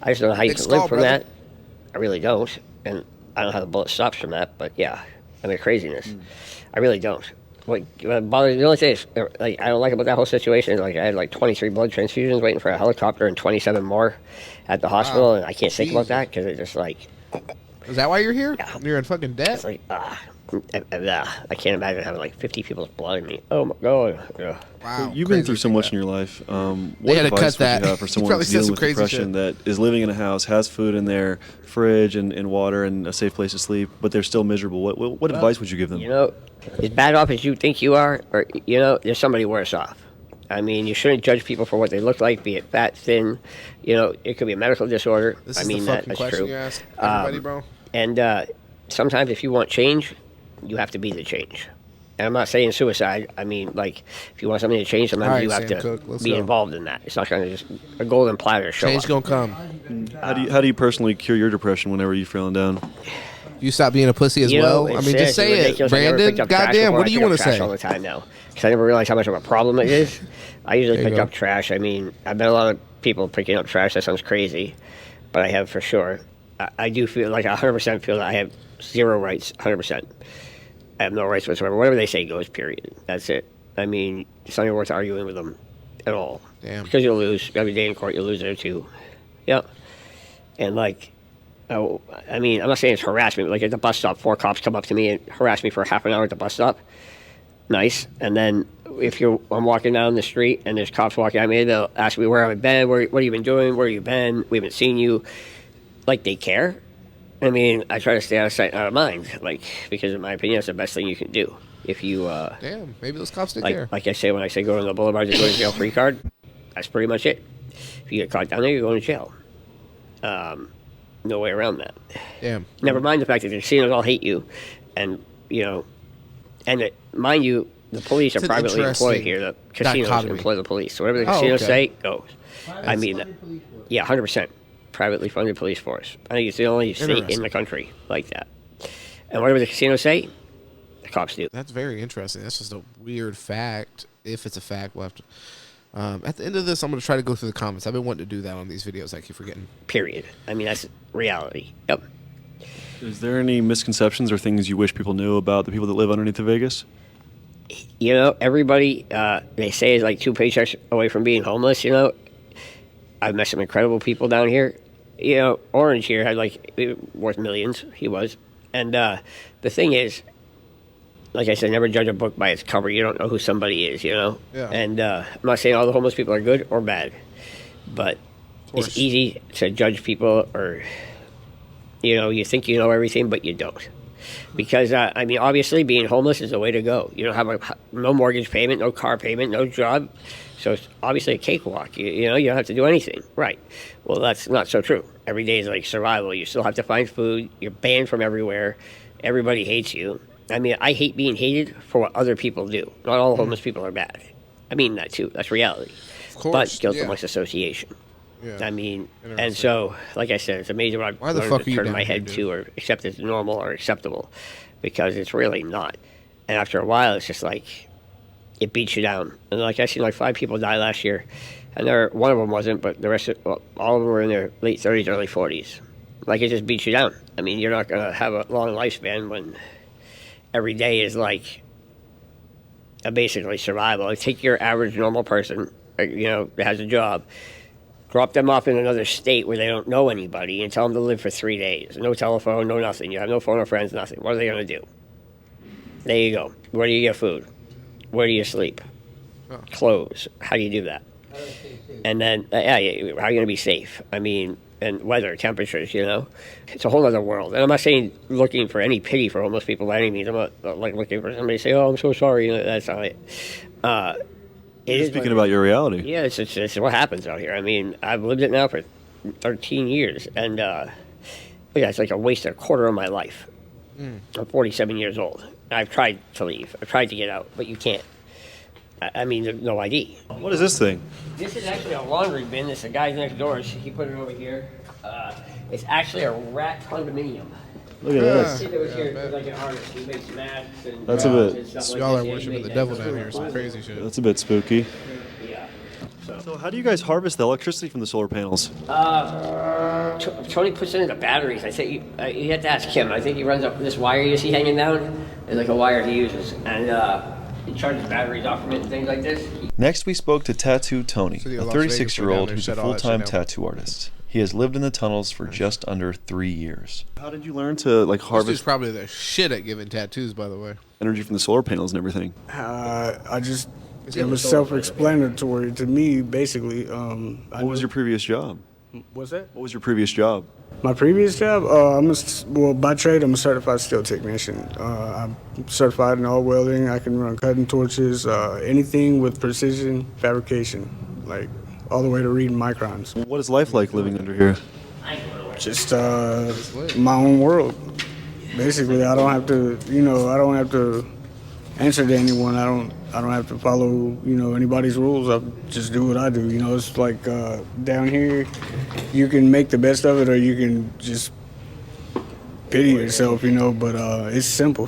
I just don't know how you Big can skull, live from brother. that. I really don't. And I don't know how the bullet stops from that. But yeah, I mean, craziness. I really don't. What bothers the only thing is, I don't like about that whole situation is, I had 23 blood transfusions waiting for a helicopter and 27 more at the hospital, and I can't think about that because it's just Is that why you're here? Yeah. You're in fucking debt? It's I can't imagine having 50 people's blood in me. Oh my God. Yeah. Wow. You've been through so much in your life. What had to advice cut that. would you have for You someone probably who's said dealing some with crazy depression that is living in a house, has food in their fridge and water and a safe place to sleep, but they're still miserable? What advice would you give them? As bad off as you think you are, or there's somebody worse off. I mean, you shouldn't judge people for what they look like, be it fat, thin. It could be a medical disorder. This is the fucking question you ask everybody, bro. And sometimes if you want change, you have to be the change. And I'm not saying suicide. I mean, if you want something to change, sometimes you have to be involved in that. It's not going to just a golden platter show Change up. gonna come. How do you personally cure your depression whenever you're feeling down? You stop being a pussy as well. I mean, just say it, Brandon. Goddamn, what do you want to say? All the time now, because I never realized how much of a problem it is. I usually pick up trash. I mean, I've met a lot of people picking up trash. That sounds crazy, but I have for sure. I do feel 100% feel that I have zero rights. 100%. I have no rights whatsoever. Whatever they say goes. Period. That's it. I mean, it's not even worth arguing with them at all. Damn. Because you'll lose every day in court. You'll lose there too. Yep. And I mean, I'm not saying it's harassment. At the bus stop, 4 cops come up to me and harass me for half an hour at the bus stop. Nice. And then I'm walking down the street and there's cops walking at me, they'll ask me where I've been, what have you been doing, where have you been, we haven't seen you. They care. I mean, I try to stay out of sight, out of mind, because in my opinion, that's the best thing you can do. If you, damn, maybe those cops did care. Like I say, when I say go to the boulevard, just go to jail free card, that's pretty much it. If you get caught down there, you're going to jail. No way around that. Damn. Never mind the fact that the casinos all hate you, and mind you, the police are privately employed here. The casinos employ the police, so whatever the casinos say goes. I mean, 100% privately funded police force. I think it's the only state in the country like that. And whatever the casinos say, the cops do. That's very interesting. That's just a weird fact. If it's a fact, we'll have to. At the end of this, I'm going to try to go through the comments. I've been wanting to do that on these videos. I keep forgetting. Period. I mean, that's reality. Yep. Is there any misconceptions or things you wish people knew about the people that live underneath the Vegas? Everybody, they say is 2 paychecks away from being homeless. I've met some incredible people down here. Orange here had worth millions. He was. And the thing is, like I said, never judge a book by its cover. You don't know who somebody is, Yeah. And I'm not saying all the homeless people are good or bad, but it's easy to judge people, or you think you know everything, but you don't. Because I mean, obviously, being homeless is the way to go. You don't have no mortgage payment, no car payment, no job, so it's obviously a cakewalk. You don't have to do anything, right? Well, that's not so true. Every day is survival. You still have to find food. You're banned from everywhere. Everybody hates you. I mean, I hate being hated for what other people do. Not all homeless people are bad. I mean that too. That's reality. Of course, but guilt amongst association. Yeah. I mean, and so, like I said, it's amazing what I've learned to turn my head to or accept as normal or acceptable, because it's really not. And after a while, it's just it beats you down. And like I seen like 5 people die last year, and one of them wasn't, but the rest all of them were in their late 30s, early 40s. Like, it just beats you down. I mean, you're not gonna have a long lifespan when every day is like a basically survival. Like, take your average normal person, that has a job, drop them off in another state where they don't know anybody, and tell them to live for 3 days. No telephone, no nothing. You have no phone or friends, nothing. What are they gonna do? There you go. Where do you get food? Where do you sleep? Clothes. How do you do that? And then, how are you going to be safe? I mean, and weather, temperatures, It's a whole other world. And I'm not saying looking for any pity for homeless people by any means. I'm not like looking for somebody to say, oh, I'm so sorry. That's not it. You're speaking about your reality. Yeah, it's what happens out here. I mean, I've lived it now for 13 years. And, it's like a waste of a quarter of my life. I'm 47 years old. I've tried to leave. I've tried to get out, but you can't. I mean, there's no ID. What is this thing? This is actually a laundry bin. This the guy's next door. He put it over here. It's actually a rat condominium. Look at this. He was here like an artist. He makes masks and That's a bit. and stuff like Y'all are this. worshiping the devil down here. Some crazy shit. That's a bit spooky. Yeah. So how do you guys harvest the electricity from the solar panels? Tony puts it into batteries. I say you have to ask him. I think he runs up this wire you see hanging down. It's like a wire he uses, and he charges batteries off from it and things like this. Next, we spoke to Tattoo Tony, So the a Las Vegas 36-year-old down there who's a shut all that full-time shit down. tattoo artist. He has lived in the tunnels for just under 3 years. How did you learn to This dude's harvest probably the shit at giving tattoos, by the way. energy from the solar panels and everything? It was self-explanatory to me, basically. What was your previous job? What's that? What was your previous job? My previous job, by trade, I'm a certified steel technician. I'm certified in all welding. I can run cutting torches, anything with precision fabrication, like all the way to reading microns. What is life like living under here? Just my own world. Basically, I don't have to answer to anyone. I don't have to follow, anybody's rules. I just do what I do. It's like down here, you can make the best of it or you can just pity yourself, but it's simple.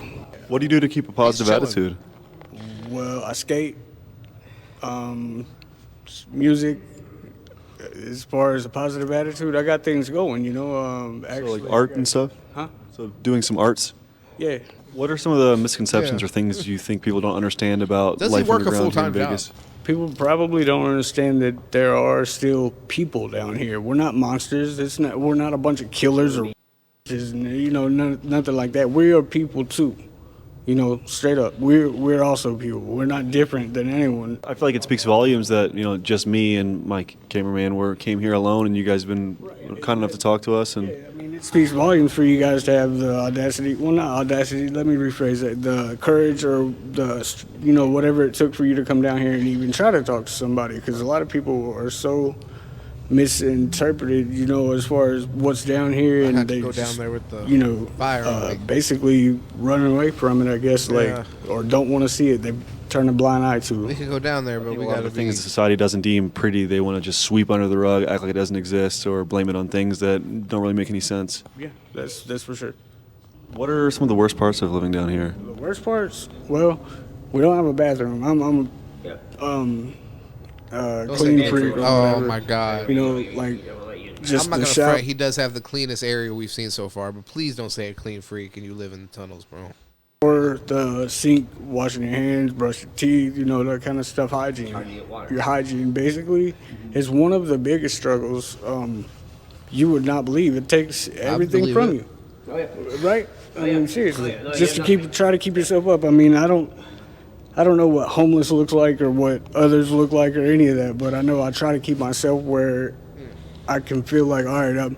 What do you do to keep a positive chilling. attitude? Well, I skate, music. As far as a positive attitude, I got things going, So actually. like art and stuff? Huh? So doing some arts? Yeah. What are some of the misconceptions Yeah. or things you think people don't understand about Does he life work a underground here in full-time job? Vegas? People probably don't understand that there are still people down here. We're not monsters. We're not a bunch of killers or nothing like that. We are people too. Straight up. We're also people. We're not different than anyone. I feel like it speaks volumes that, just me and my cameraman came here alone and you guys have been kind enough to talk to us. And It speaks volumes for you guys to have the audacity. Well, not audacity. Let me rephrase that. The courage or whatever it took for you to come down here and even try to talk to somebody. Because a lot of people are so misinterpreted, as far as what's down here, and had to they go just, down there with the fire on me. basically running away from it, I guess, Yeah. or don't want to see it. They turn a blind eye to We it. could go down there, but we a lot got of to the be. things society doesn't deem pretty, they want to just sweep under the rug, act like it doesn't exist, or blame it on things that don't really make any sense. Yeah, that's for sure. What are some of the worst parts of living down here? The worst parts, well, we don't have a bathroom. I'm Don't clean say freak. or Oh whatever. my god. Just I'm not the gonna shower. front. He does have the cleanest area we've seen so far, but please don't say a clean freak and you live in the tunnels, bro. Or the sink, washing your hands, brush your teeth, that kind of stuff. Hygiene. Your hygiene, basically, is one of the biggest struggles. You would not believe. It takes everything believe from it. you. Right? I mean, seriously. Oh, yeah. No, Just yeah, to try to keep yourself up. I mean, I don't know what homeless looks like or what others look like or any of that, but I know I try to keep myself where I can feel like, all right,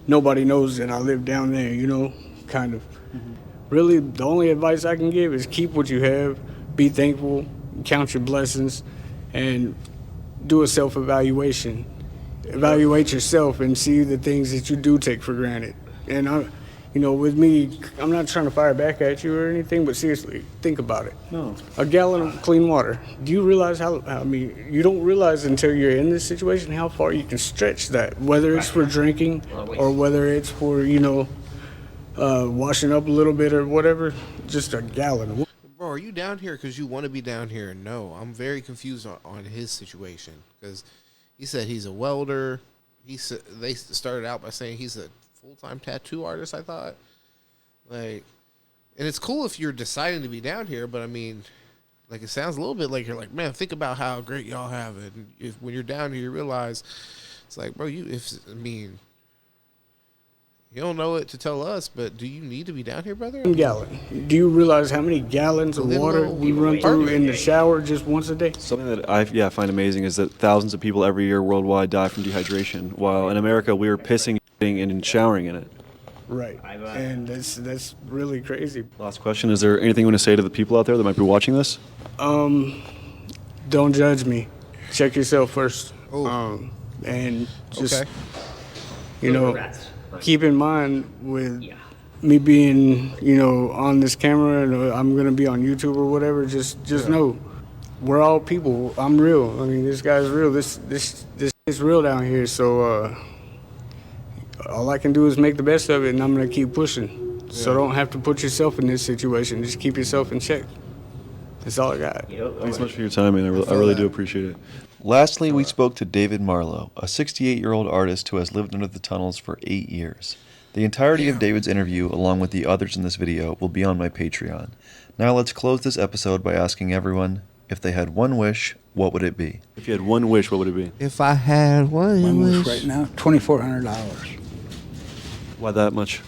nobody knows that I live down there, kind of. Really, the only advice I can give is keep what you have, be thankful, count your blessings, and do a self-evaluation. Evaluate yourself and see the things that you do take for granted. And with me, I'm not trying to fire back at you or anything, but seriously, think about it. No. A gallon of clean water. Do you realize you don't realize until you're in this situation how far you can stretch that, whether it's for drinking or whether it's for, washing up a little bit or whatever, just a gallon. Bro, are you you down here because you want to be down here? No, I'm very confused on his situation because he said he's a welder. He said they started out by saying he's a full-time tattoo artist. I thought, like, and it's cool if you're deciding to be down here, but I mean, like, it sounds a little bit like you're like, man, think about how great y'all have it. And if when you're down here, you realize it's like, bro, you don't know it to tell us, but do you need to be down here, brother? Gallon. Do you realize how many gallons of water we run through in the shower just once a day? Something that I find amazing is that thousands of people every year worldwide die from dehydration, while in America we are pissing and showering in it. Right, and that's really crazy. Last question: is there anything you want to say to the people out there that might be watching this? Don't judge me. Check yourself first. And just keep in mind with me being on this camera and I'm gonna be on YouTube or whatever. Just know we're all people. I'm real. I mean, this guy's real. This is real down here. So all I can do is make the best of it, and I'm gonna keep pushing. So don't have to put yourself in this situation. Just keep yourself in check. That's all I got. Thanks so much for your time, man. I really do appreciate it. Lastly, we spoke to David Marlowe, a 68-year-old artist who has lived under the tunnels for 8 years. The entirety of David's interview, along with the others in this video, will be on my Patreon. Now let's close this episode by asking everyone, if they had one wish, what would it be? If you had one wish, what would it be? If I had one wish right now, $2,400. Why that much?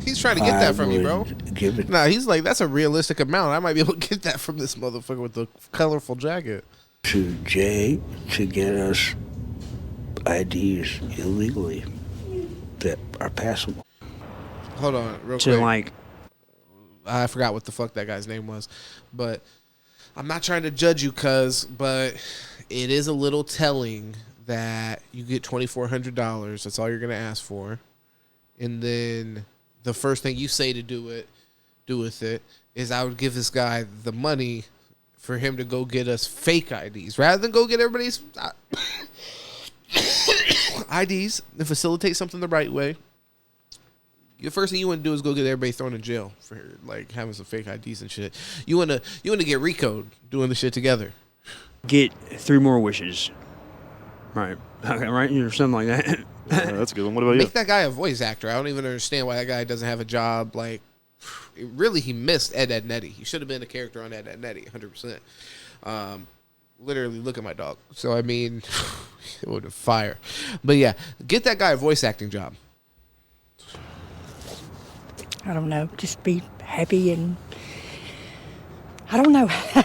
He's trying to get that from you, bro. Give it. Nah, he's like, that's a realistic amount. I might be able to get that from this motherfucker with the colorful jacket. To Jay to get us IDs illegally that are passable. Hold on, real To quick. like, I forgot what the fuck that guy's name was, but I'm not trying to judge you, but it is a little telling that you get $2,400. That's all you're gonna ask for, and then the first thing you say to do with it is I would give this guy the money for him to go get us fake IDs rather than go get everybody's IDs and facilitate something the right way. The first thing you want to do is go get everybody thrown in jail for like having some fake IDs and shit. You want to get Recoil doing the shit together. get 3 more wishes. Right. Okay, right? Or something like that. That's a good one. What about you? Make that guy a voice actor. I don't even understand why that guy doesn't have a job. Like, really, he missed Ed, Ed, and Eddie. He should have been a character on Ed, Ed, and Eddie, 100%. Literally, look at my dog. So, I mean, it would have fire. But, yeah, get that guy a voice acting job. I don't know. Just be happy and I don't know. I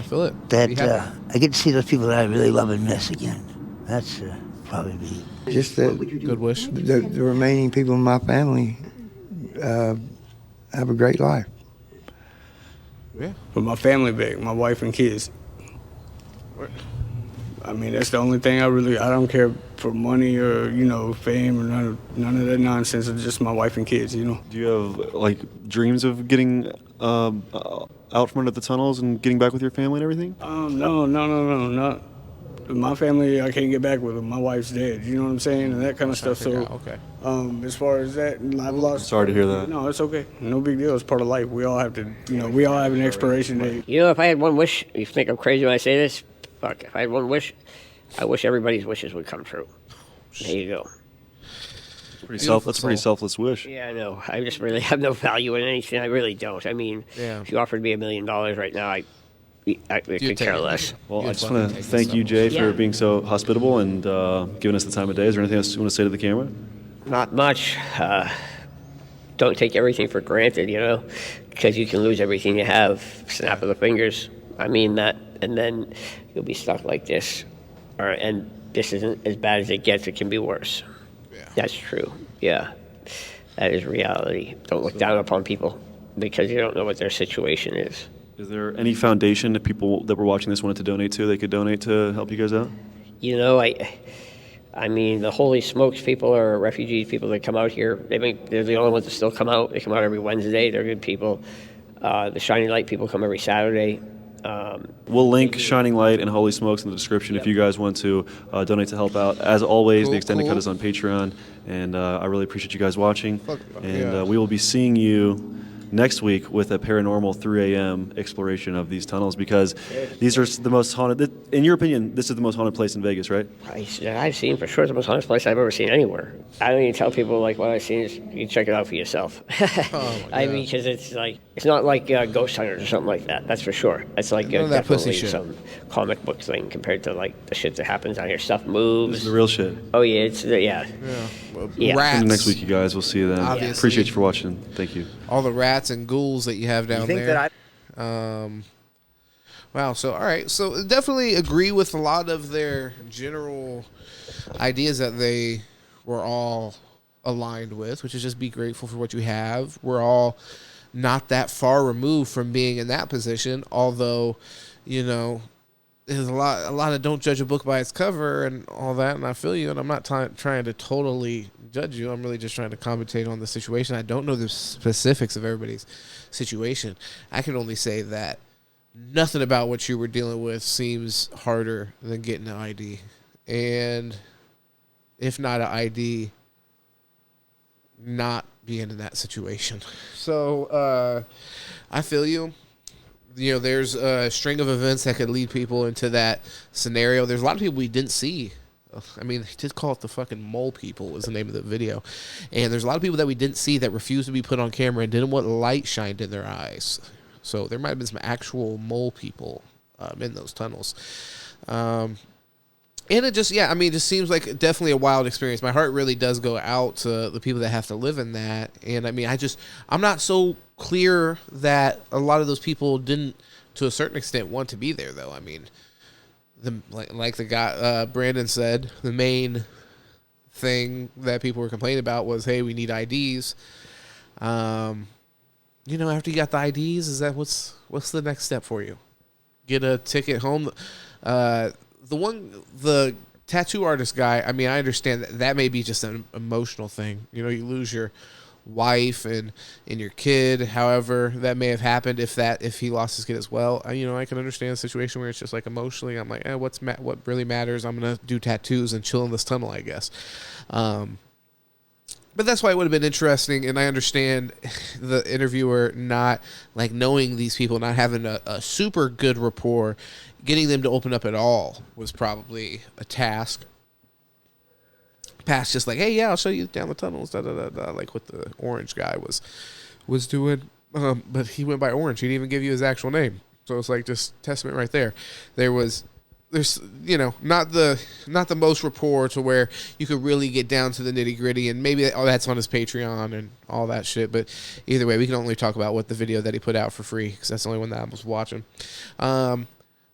feel it. That I get to see those people that I really love and miss again. That's probably be Just that Good wish. the remaining people in my family have a great life. Yeah. With my family back, my wife and kids. I mean, that's the only thing I don't care for money or, fame or none of that nonsense. It's just my wife and kids, Do you have, like, dreams of getting out from under the tunnels and getting back with your family and everything? No, not. My family, I can't get back with them. My wife's dead, you know what I'm saying? And that kind of stuff. So, okay. As far as that, I've lost. Sorry to hear that. No, it's okay. No big deal. It's part of life. We all have to, we all have an expiration date. If I had one wish, you think I'm crazy when I say this? Fuck, if I had one wish, I wish everybody's wishes would come true. There you go. That's a pretty selfless wish. Yeah, I know. I just really have no value in anything. I really don't. I mean, if you offered me $1 million right now, I could care less. Well, I just want to thank you, Jay, for being so hospitable and giving us the time of day. Is there anything else you want to say to the camera? Not much. Don't take everything for granted, because you can lose everything you have. Snap of the fingers. I mean that. And then you'll be stuck like this. And this isn't as bad as it gets. It can be worse. Yeah. That's true. Yeah. That is reality. Don't look down upon people because you don't know what their situation is. Is there any foundation that people that were watching this wanted to donate to, they could donate to help you guys out? I mean, the Holy Smokes people are refugees, people that come out here. They're the only ones that still come out. They come out every Wednesday. They're good people. The Shining Light people come every Saturday. We'll link Shining Light and Holy Smokes in the description if you guys want to donate to help out. As always, the Extended Cut is on Patreon, and I really appreciate you guys watching. We will be seeing you next week with a paranormal 3 a.m. exploration of these tunnels, because these are the most haunted. In your opinion, this is the most haunted place in Vegas, right? I've seen for sure the most haunted place I've ever seen anywhere. I don't even tell people like what I've seen. Is you check it out for yourself. I mean, because it's not like Ghost Hunters or something like that. That's for sure. It's like definitely some comic book thing compared to like the shit that happens out here. Stuff moves. This is the real shit. Oh yeah, it's Rats. Next week, you guys. We'll see you then. Obviously. Appreciate you for watching. Thank you. All the rats and ghouls that you have down there. Wow. So, all right. So, definitely agree with a lot of their general ideas that they were all aligned with, which is just be grateful for what you have. We're all not that far removed from being in that position, although, you know, there's a lot of don't judge a book by its cover and all that, and I feel you, and I'm not trying to totally judge you. I'm really just trying to commentate on the situation. I don't know the specifics of everybody's situation. I can only say that nothing about what you were dealing with seems harder than getting an ID. And if not an ID, not being in that situation. So I feel you. You know, there's a string of events that could lead people into that scenario. There's a lot of people we didn't see. I mean, they did call it the fucking mole people was the name of the video. And there's a lot of people that we didn't see that refused to be put on camera and didn't want light shined in their eyes. So there might have been some actual mole people in those tunnels. And it just, it just seems like definitely a wild experience. My heart really does go out to the people that have to live in that. And I mean, I'm not so clear that a lot of those people didn't, to a certain extent, want to be there, though. I mean, like the guy, Brandon said, the main thing that people were complaining about was, hey, we need IDs. You know, after you got the IDs, is that what's the next step for you? Get a ticket home. The tattoo artist guy, I mean, I understand that may be just an emotional thing. You know, you lose your wife and your kid, however that may have happened, if he lost his kid as well. I can understand a situation where it's just like emotionally, I'm like, what really matters? I'm going to do tattoos and chill in this tunnel, I guess. But that's why it would have been interesting, and I understand the interviewer not like knowing these people, not having a super good rapport. Getting them to open up at all was probably a task. Past just like, hey, yeah, I'll show you down the tunnels, da da da da, like what the orange guy was doing. But he went by Orange. He didn't even give you his actual name, so it's like just testament right there. There's not the most rapport to where you could really get down to the nitty gritty, and maybe that's on his Patreon and all that shit. But either way, we can only talk about what the video that he put out for free, because that's the only one that I was watching.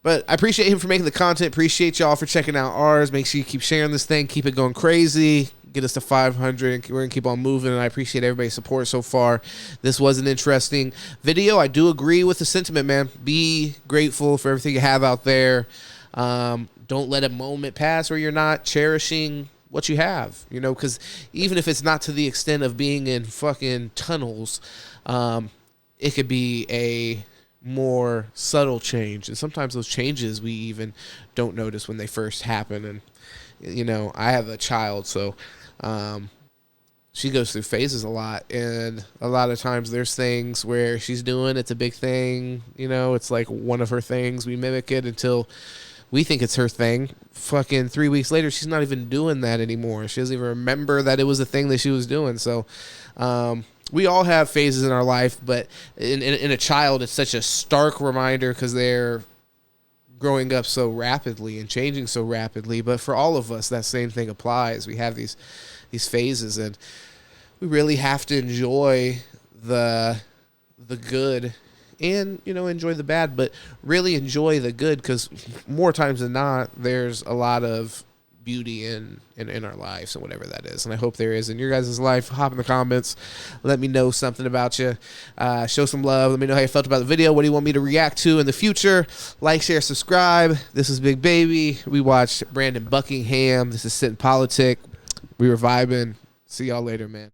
But I appreciate him for making the content. Appreciate y'all for checking out ours. Make sure you keep sharing this thing. Keep it going crazy. Get us to 500. We're going to keep on moving, and I appreciate everybody's support so far. This was an interesting video. I do agree with the sentiment, man. Be grateful for everything you have out there. Don't let a moment pass where you're not cherishing what you have, because even if it's not to the extent of being in fucking tunnels, it could be a more subtle change. And sometimes those changes we even don't notice when they first happen. And, I have a child, so she goes through phases a lot. And a lot of times there's things where she's doing, it's a big thing. It's like one of her things. We mimic it until we think it's her thing. Fucking 3 weeks later, she's not even doing that anymore. She doesn't even remember that it was a thing that she was doing. So, we all have phases in our life, but in a child, it's such a stark reminder because they're growing up so rapidly and changing so rapidly. But for all of us, that same thing applies. We have these phases, and we really have to enjoy the good and, enjoy the bad, but really enjoy the good, because more times than not, there's a lot of beauty in our lives, and whatever that is. And I hope there is in your guys' life. Hop in the comments. Let me know something about you. Show some love. Let me know how you felt about the video. What do you want me to react to in the future? Like, share, subscribe. This is Big Baby. We watched Brandon Buckingham. This is Sit and Politic. We were vibing. See y'all later, man.